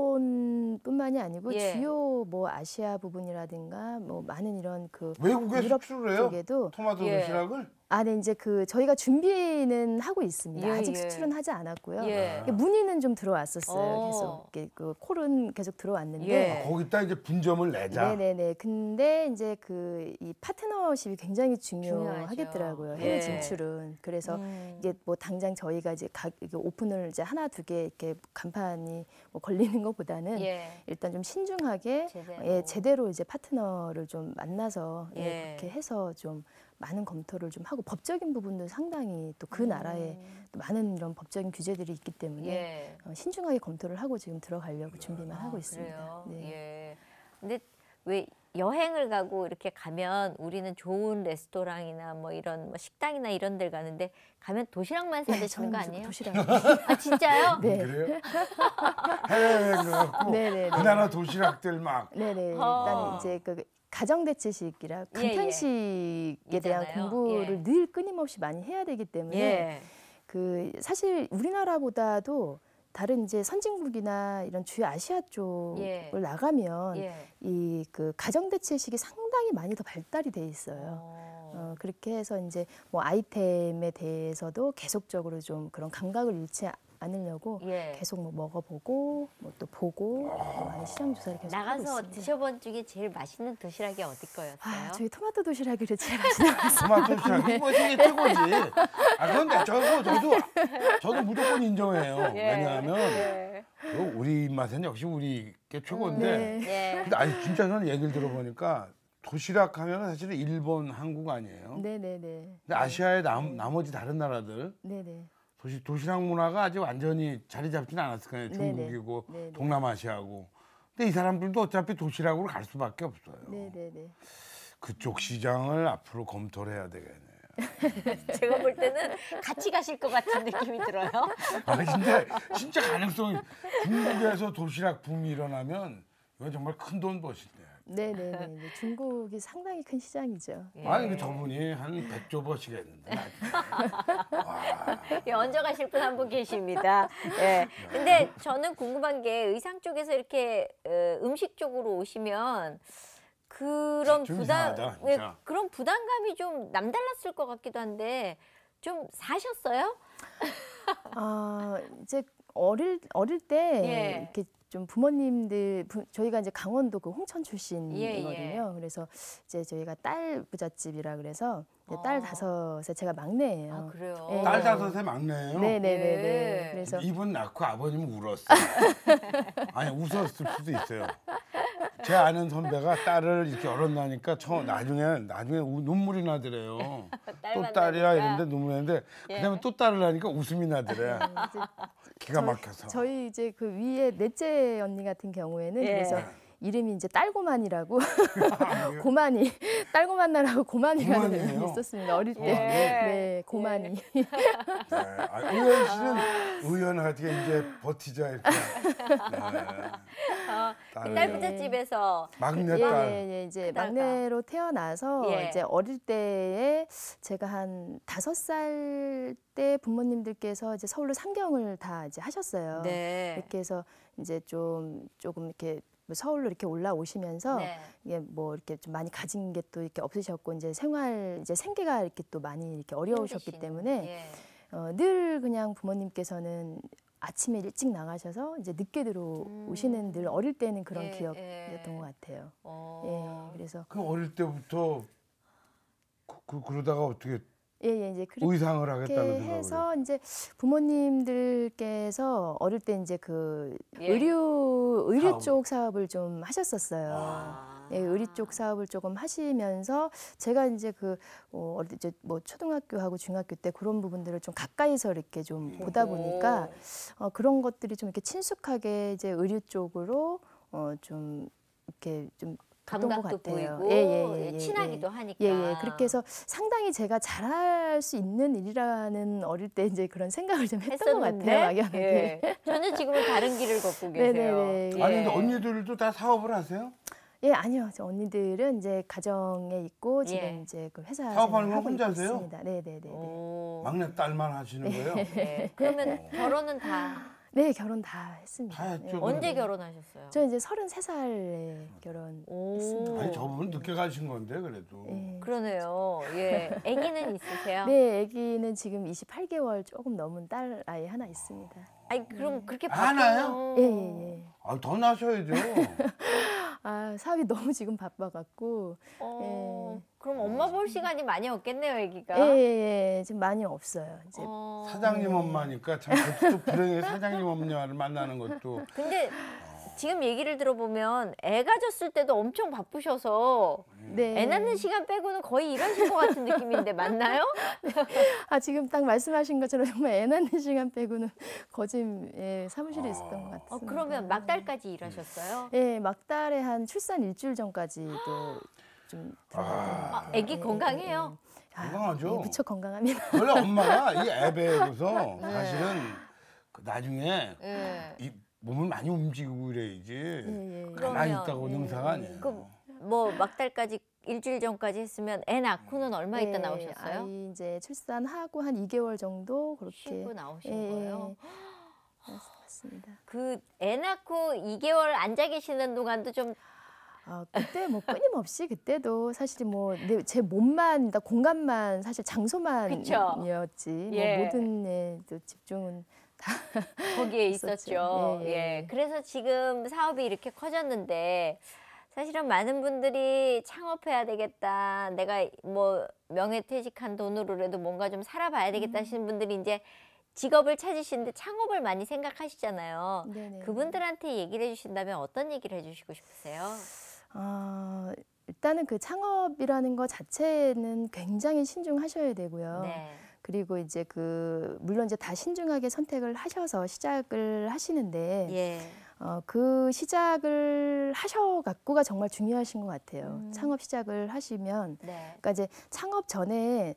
Speaker 4: 일본뿐만이 아니고
Speaker 2: 예.
Speaker 4: 주요 뭐 아시아 부분이라든가 뭐 많은 이런 그
Speaker 1: 외국에
Speaker 4: 유럽
Speaker 1: 수출을 해요?
Speaker 4: 쪽에도
Speaker 1: 토마토
Speaker 2: 예.
Speaker 1: 도시락을?
Speaker 4: 네, 이제 그 저희가 준비는 하고 있습니다.
Speaker 2: 예,
Speaker 4: 아직
Speaker 2: 예.
Speaker 4: 수출은 하지 않았고요.
Speaker 2: 예.
Speaker 4: 이게 문의는 좀 들어왔었어요.
Speaker 2: 어.
Speaker 4: 계속 이렇게 그 콜은 계속 들어왔는데
Speaker 2: 예.
Speaker 1: 거기다 이제 분점을 내자.
Speaker 4: 네네네. 근데 이제 그 이 파트너십이 굉장히 중요하겠더라고요.
Speaker 2: 중요하죠.
Speaker 4: 해외
Speaker 2: 예.
Speaker 4: 진출은. 그래서 이게 뭐 당장 저희가 이제 이게 오픈을 이제 하나 두 개 이렇게 간판이 뭐 걸리는 것보다는
Speaker 2: 예.
Speaker 4: 일단 좀 신중하게
Speaker 2: 제대로.
Speaker 4: 제대로 이제 파트너를 좀 만나서
Speaker 2: 예.
Speaker 4: 그렇게 해서 좀 많은 검토를 좀 하고 법적인 부분도 상당히 또 그 나라에 또 많은 이런 법적인 규제들이 있기 때문에
Speaker 2: 예.
Speaker 4: 신중하게 검토를 하고 지금 들어가려고 준비만 하고 있습니다.
Speaker 2: 그래요.
Speaker 4: 네.
Speaker 2: 예. 근데 왜 여행을 가고 이렇게 가면 우리는 좋은 레스토랑이나 뭐 이런 뭐 식당이나 이런 데를 가는데 가면 도시락만 사 드시는 거
Speaker 4: 저는
Speaker 2: 아니에요?
Speaker 4: 도시락.
Speaker 2: 아, 진짜요?
Speaker 4: 네.
Speaker 1: 그래요? 해외여행 가고
Speaker 4: 네네네.
Speaker 1: 그 나라 도시락들 막
Speaker 4: 네네.
Speaker 2: 어.
Speaker 4: 일단 이제 그 가정대체식이라
Speaker 2: 예, 예.
Speaker 4: 간편식에 대한
Speaker 2: 있잖아요.
Speaker 4: 공부를
Speaker 2: 예.
Speaker 4: 늘 끊임없이 많이 해야 되기 때문에
Speaker 2: 예.
Speaker 4: 그 사실 우리나라보다도 다른 이제 선진국이나 이런 주요 아시아 쪽을
Speaker 2: 예.
Speaker 4: 나가면
Speaker 2: 예.
Speaker 4: 이 그 가정대체식이 상당히 많이 더 발달이 돼 있어요. 그렇게 해서 이제 뭐 아이템에 대해서도 계속적으로 좀 그런 감각을 잃지 않으려고
Speaker 2: 예.
Speaker 4: 계속 뭐 먹어보고 뭐 또 보고 많은 시장 조사를 계속 하고
Speaker 2: 나가서
Speaker 4: 있습니다.
Speaker 2: 드셔본 중에 제일 맛있는 도시락이 어디 거였어요?
Speaker 4: 저희 토마토 도시락이 제일 맛있는 것 같습니다.
Speaker 1: 토마토 도시락이 뭐 세계 최고지. 그런데 저도 무조건 인정해요.
Speaker 2: 예.
Speaker 1: 왜냐하면
Speaker 2: 예.
Speaker 1: 우리 입맛은 역시 우리 게 최고인데.
Speaker 4: 네.
Speaker 2: 예.
Speaker 1: 근데 아니 진짜 저는 얘기를 들어보니까 도시락 하면 사실은 일본, 한국 아니에요.
Speaker 4: 네네네.
Speaker 1: 근데 아시아의 나머지 다른 나라들
Speaker 4: 네네.
Speaker 1: 도시락 문화가 아직 완전히 자리 잡지는 않았을 거예요.
Speaker 4: 네네.
Speaker 1: 중국이고
Speaker 4: 네네.
Speaker 1: 동남아시아고. 근데 이 사람들도 어차피 도시락으로 갈 수밖에 없어요.
Speaker 4: 네네네.
Speaker 1: 그쪽 시장을 앞으로 검토를 해야 되겠네요.
Speaker 2: 제가 볼 때는 같이 가실 것 같은 느낌이 들어요.
Speaker 1: 아 근데 진짜 가능성이 중국에서 도시락 붐이 일어나면 이거 정말 큰 돈 버신대.
Speaker 4: 네네네. 이제 중국이 상당히 큰 시장이죠.
Speaker 2: 예.
Speaker 1: 아니 그 저분이 한 100조 버시겠는데.
Speaker 2: 예, 얹어 가실 분 한 분 계십니다. 예. 근데 저는 궁금한 게 의상 쪽에서 이렇게 음식 쪽으로 오시면 그런
Speaker 1: 좀
Speaker 2: 부담,
Speaker 1: 이상하다,
Speaker 2: 예,
Speaker 1: 진짜.
Speaker 2: 그런 부담감이 좀 남달랐을 것 같기도 한데 좀 사셨어요?
Speaker 4: 아, 이제 어릴 때
Speaker 2: 예.
Speaker 4: 이렇게 좀 부모님들 저희가 이제 강원도 그 홍천 출신이거든요.
Speaker 2: 예.
Speaker 4: 그래서 이제 저희가 딸 부잣집이라 그래서 이제
Speaker 2: 어.
Speaker 4: 딸 5에 제가 막내예요.
Speaker 2: 아 그래요.
Speaker 4: 예.
Speaker 1: 딸 5의 막내예요.
Speaker 4: 네네네네.
Speaker 2: 예.
Speaker 4: 그래서
Speaker 1: 이분 낳고 아버님은 울었어요. 아니 웃었을 수도 있어요. 제 아는 선배가 딸을 이렇게 얼었나니까 나중에 눈물이 나더래요.
Speaker 2: 딸
Speaker 1: 또 딸이야
Speaker 2: 만나니까.
Speaker 1: 이런데 눈물이 나는데
Speaker 2: 예.
Speaker 1: 그다음에 또 딸을 하니까 웃음이 나더래.
Speaker 4: 이제
Speaker 1: 기가 막혀서.
Speaker 4: 저희 이제 그 위에 넷째 언니 같은 경우에는
Speaker 2: 예.
Speaker 4: 그래서 이름이 이제 딸고만이라고
Speaker 1: 아니에요?
Speaker 4: 고만이 딸고만나라고 고만이라는
Speaker 1: 고만이에요?
Speaker 4: 이름이 있었습니다. 어릴 때.
Speaker 2: 예.
Speaker 4: 네, 고만이.
Speaker 1: 네. 아, 의연 씨는 의연하게 이제 버티자 이렇게.
Speaker 2: 그 딸 부잣집에서
Speaker 1: 막내
Speaker 4: 예,
Speaker 1: 딸.
Speaker 4: 예, 이제
Speaker 2: 크다가.
Speaker 4: 막내로 태어나서
Speaker 2: 예.
Speaker 4: 이제 어릴 때에 제가 한 5살 때 부모님들께서 이제 서울로 상경을 다 이제 하셨어요.
Speaker 2: 네.
Speaker 4: 이렇게 해서 이제 조금 이렇게 뭐 서울로 이렇게 올라오시면서
Speaker 2: 네.
Speaker 4: 이게 뭐 이렇게 좀 많이 가진 게 또 이렇게 없으셨고 이제 생계가 이렇게 또 많이 이렇게 어려우셨기
Speaker 2: 힘드신.
Speaker 4: 때문에
Speaker 2: 예.
Speaker 4: 늘 그냥 부모님께서는 아침에 일찍 나가셔서 이제 늦게 들어오시는 늘 어릴 때는 그런
Speaker 2: 예,
Speaker 4: 기억이었던 것 같아요. 예, 그래서
Speaker 1: 그 어릴 때부터 그러다가 어떻게
Speaker 4: 예, 이제 그렇게
Speaker 1: 의상을 하겠다는 생각을
Speaker 4: 해서 이제 부모님들께서 어릴 때 이제 그
Speaker 2: 예.
Speaker 4: 의류
Speaker 1: 사업.
Speaker 4: 쪽 사업을 좀 하셨었어요.
Speaker 2: 아.
Speaker 4: 예, 의류 쪽 사업을 조금 하시면서 제가 이제 어릴 때 이제 뭐 초등학교하고 중학교 때 그런 부분들을 좀 가까이서 이렇게 좀 보다 보니까 그런 것들이 좀 이렇게 친숙하게 이제 의류 쪽으로 좀 이렇게 좀 갔던 것
Speaker 2: 감각도
Speaker 4: 같아요.
Speaker 2: 보이고 친하기도 하니까.
Speaker 4: 예. 그렇게 해서 상당히 제가 잘할 수 있는 일이라는 어릴 때 이제 그런 생각을 좀 했던 것 같아요. 막연하게.
Speaker 2: 예. 저는 지금은 다른 길을 걷고 계세요.
Speaker 4: 네네네.
Speaker 2: 예.
Speaker 1: 아니 근데 언니들도 다 사업을 하세요?
Speaker 4: 예, 아니요. 저 언니들은 이제 가정에 있고 지금
Speaker 2: 예.
Speaker 4: 이제 그 회사
Speaker 1: 사업하는 건
Speaker 4: 생활하고
Speaker 1: 혼자
Speaker 4: 있고
Speaker 1: 하세요?
Speaker 4: 있습니다. 네네네.
Speaker 2: 오.
Speaker 1: 막내 딸만 하시는 거예요?
Speaker 2: 네. 그러면 결혼은 다
Speaker 4: 네, 결혼 다 했습니다.
Speaker 1: 다 했죠.
Speaker 4: 네.
Speaker 2: 언제 결혼하셨어요?
Speaker 4: 저 이제 33살에 결혼했습니다.
Speaker 2: 오.
Speaker 1: 아니 저분 늦게 가신 건데 그래도.
Speaker 4: 예.
Speaker 2: 그러네요. 예. 아기는 있으세요?
Speaker 4: 네, 아기는 지금 28개월 조금 넘은 딸 아이 하나 있습니다.
Speaker 2: 아니 그럼 그렇게
Speaker 1: 하나요?
Speaker 2: 바쁘면
Speaker 4: 예.
Speaker 1: 아, 더 나셔야죠.
Speaker 4: 아, 사업이 너무 지금 바빠갖고.
Speaker 2: 그럼 엄마 볼 시간이 많이 없겠네요, 아기가.
Speaker 4: 예. 지금 많이 없어요. 이제
Speaker 1: 사장님 엄마니까 참 그것도 불행해. 사장님 엄마를 만나는 것도.
Speaker 2: 근데 지금 얘기를 들어보면 애 가졌을 때도 엄청 바쁘셔서
Speaker 4: 네.
Speaker 2: 애 낳는 시간 빼고는 거의 일하실 것 같은 느낌인데 맞나요?
Speaker 4: 아, 지금 딱 말씀하신 것처럼 정말 애 낳는 시간 빼고는 거짐 사무실에 있었던 것 같습니다.
Speaker 2: 그러면 막달까지 일하셨어요?
Speaker 4: 예, 막달에 한 출산 일주일 전까지도 좀 들어갔던 것 같아요.
Speaker 2: 아기 건강해요?
Speaker 1: 건강하죠.
Speaker 4: 예, 무척 건강합니다.
Speaker 1: 원래 엄마가 이 애배고서 사실은 그 나중에
Speaker 2: 예.
Speaker 1: 이 몸을 많이 움직이고 이래야지.
Speaker 4: 예.
Speaker 1: 가만히
Speaker 2: 그러면,
Speaker 1: 있다고 능사가 아니에요.
Speaker 2: 그 뭐 막달까지 일주일 전까지 했으면 애 낳고는 얼마 있다 나오셨어요?
Speaker 4: 아이 이제 출산하고 한 2개월 정도 그렇게
Speaker 2: 쉬고 나오신 거예요?
Speaker 4: 맞습니다.
Speaker 2: 그 애 낳고 2개월 앉아 계시는 동안도 좀
Speaker 4: 그때 뭐 끊임없이 그때도 사실 뭐 제 몸만 공간만 사실 장소만이었지
Speaker 2: 예.
Speaker 4: 뭐 모든 또 집중은
Speaker 2: 거기에
Speaker 4: 있었죠.
Speaker 2: 있었죠.
Speaker 4: 예.
Speaker 2: 예. 그래서 지금 사업이 이렇게 커졌는데 사실은 많은 분들이 창업해야 되겠다. 내가 뭐 명예퇴직한 돈으로라도 뭔가 좀 살아봐야 되겠다 하시는 분들이 이제 직업을 찾으시는데 창업을 많이 생각하시잖아요.
Speaker 4: 네네.
Speaker 2: 그분들한테 얘기를 해주신다면 어떤 얘기를 해주시고 싶으세요?
Speaker 4: 일단은 그 창업이라는 것 자체는 굉장히 신중하셔야 되고요.
Speaker 2: 네.
Speaker 4: 그리고 이제 물론 이제 다 신중하게 선택을 하셔서 시작을 하시는데
Speaker 2: 예.
Speaker 4: 그 시작을 하셔갖고가 정말 중요하신 것 같아요. 창업 시작을 하시면
Speaker 2: 네.
Speaker 4: 그러니까 이제 창업 전에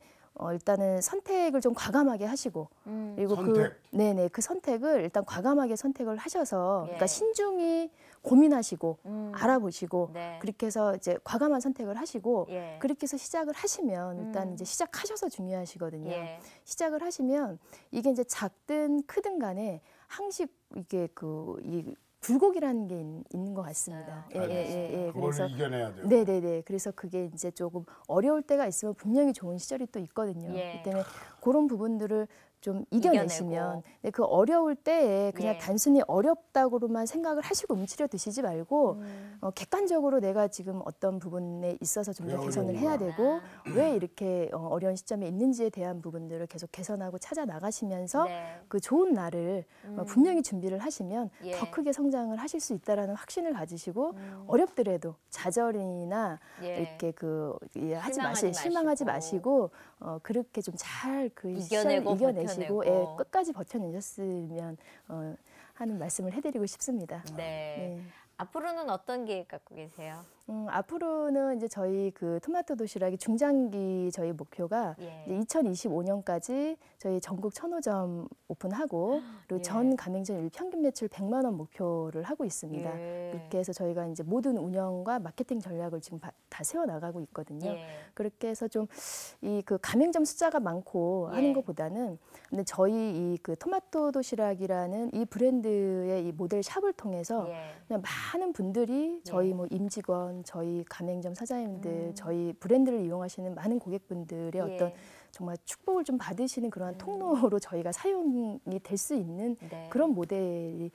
Speaker 4: 일단은 선택을 좀 과감하게 하시고 그리고
Speaker 1: 선택.
Speaker 4: 네네 그 선택을 일단 과감하게 선택을 하셔서
Speaker 2: 예.
Speaker 4: 그러니까 신중히 고민하시고 알아보시고
Speaker 2: 네.
Speaker 4: 그렇게 해서 이제 과감한 선택을 하시고
Speaker 2: 예.
Speaker 4: 그렇게 해서 시작을 하시면 일단 이제 시작하셔서 중요하시거든요.
Speaker 2: 예.
Speaker 4: 시작을 하시면 이게 이제 작든 크든 간에 항상 이게 이 굴곡이라는 게 있는 것 같습니다.
Speaker 2: 있어요.
Speaker 1: 그걸 이겨내야 돼요.
Speaker 4: 네네네. 그래서 그게 이제 조금 어려울 때가 있으면 분명히 좋은 시절이 또 있거든요.
Speaker 2: 예.
Speaker 4: 그렇기 때문에 그런 부분들을 좀 이겨내시면
Speaker 2: 이겨내고.
Speaker 4: 근데 그 어려울 때에 그냥
Speaker 2: 예.
Speaker 4: 단순히 어렵다고로만 생각을 하시고 움츠려 드시지 말고 객관적으로 내가 지금 어떤 부분에 있어서 좀 더
Speaker 1: 왜
Speaker 4: 개선을
Speaker 1: 어려운
Speaker 4: 해야
Speaker 1: 거야?
Speaker 4: 되고 왜 이렇게 어려운 시점에 있는지에 대한 부분들을 계속 개선하고 찾아 나가시면서
Speaker 2: 네.
Speaker 4: 그 좋은 날을 분명히 준비를 하시면
Speaker 2: 예.
Speaker 4: 더 크게 성장을 하실 수 있다라는 확신을 가지시고 어렵더라도 좌절이나
Speaker 2: 예.
Speaker 4: 이렇게
Speaker 2: 실망하지
Speaker 4: 실망하지 마시고 그렇게 좀 잘 그 시절을
Speaker 2: 이겨내고
Speaker 4: 이겨내시고
Speaker 2: 버텨내고.
Speaker 4: 끝까지 버텨내셨으면 하는 말씀을 해드리고 싶습니다.
Speaker 2: 네.
Speaker 4: 네.
Speaker 2: 앞으로는 어떤 계획 갖고 계세요?
Speaker 4: 앞으로는 이제 저희 그 토마토 도시락이 중장기 저희 목표가
Speaker 2: 예.
Speaker 4: 이제 2025년까지 저희 전국 1,000호점 오픈하고 그리고
Speaker 2: 예.
Speaker 4: 전 가맹점 일평균 매출 100만 원 목표를 하고 있습니다.
Speaker 2: 예.
Speaker 4: 그렇게 해서 저희가 이제 모든 운영과 마케팅 전략을 지금 다 세워 나가고 있거든요.
Speaker 2: 예.
Speaker 4: 그렇게 해서 좀 이 그 가맹점 숫자가 많고
Speaker 2: 예.
Speaker 4: 하는 것보다는 근데 저희 이 그 토마토 도시락이라는 이 브랜드의 이 모델 샵을 통해서
Speaker 2: 예.
Speaker 4: 그냥 많은 분들이 저희
Speaker 2: 예.
Speaker 4: 뭐 임직원, 저희 가맹점 사장님들, 저희 브랜드를 이용하시는 많은 고객분들의 어떤
Speaker 2: 예.
Speaker 4: 정말 축복을 좀 받으시는 그러한 통로로 저희가 사용이 될 수 있는
Speaker 2: 네.
Speaker 4: 그런 모델이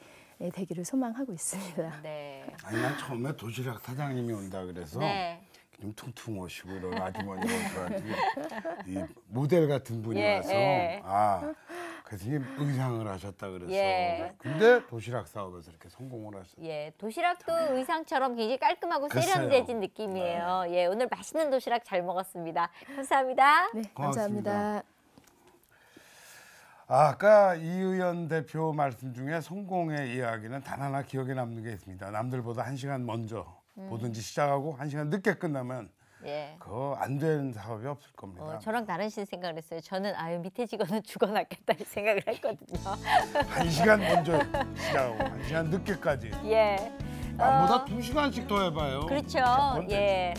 Speaker 4: 되기를 소망하고 있습니다.
Speaker 2: 네.
Speaker 1: 아니 난 처음에 도시락 사장님이 온다 그래서
Speaker 2: 네.
Speaker 1: 좀 퉁퉁하시고 이런 아주머니가 오셔가지고 이 모델 같은 분이
Speaker 2: 예,
Speaker 1: 와서
Speaker 2: 예.
Speaker 1: 교수님 의상을 하셨다 그래서
Speaker 2: 예.
Speaker 1: 근데 도시락 사업에서 이렇게 성공을 하셨어요.
Speaker 2: 예, 도시락도 의상처럼 굉장히 깔끔하고
Speaker 1: 글쎄요.
Speaker 2: 세련돼진 느낌이에요. 예, 오늘 맛있는 도시락 잘 먹었습니다. 감사합니다.
Speaker 4: 네,
Speaker 1: 고맙습니다.
Speaker 4: 감사합니다.
Speaker 1: 아까 이의연 대표 말씀 중에 성공의 이야기는 단 하나 기억에 남는 게 있습니다. 남들보다 1시간 먼저 뭐든지 시작하고 1시간 늦게 끝나면
Speaker 2: 예.
Speaker 1: 그거 안 되는 사업이 없을 겁니다.
Speaker 2: 저랑 다른 생각을 했어요. 저는 밑에 직원은 죽어났겠다 이 생각을 했거든요.
Speaker 1: 1시간 먼저 시작하고 1시간 늦게까지.
Speaker 2: 예.
Speaker 1: 남보다 2시간씩 더 해봐요.
Speaker 2: 그렇죠.
Speaker 1: 자,
Speaker 2: 예.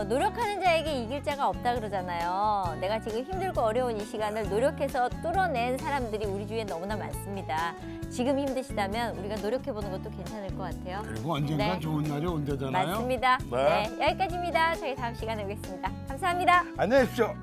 Speaker 2: 노력하는 자에게 이길 자가 없다 그러잖아요. 내가 지금 힘들고 어려운 이 시간을 노력해서 뚫어낸 사람들이 우리 주위에 너무나 많습니다. 지금 힘드시다면 우리가 노력해보는 것도 괜찮을 것 같아요.
Speaker 1: 그리고 언젠가
Speaker 2: 네.
Speaker 1: 좋은 날이 온대잖아요.
Speaker 2: 맞습니다.
Speaker 1: 네.
Speaker 2: 네, 여기까지입니다. 저희 다음 시간에 뵙겠습니다. 감사합니다.
Speaker 1: 안녕히 계십시오.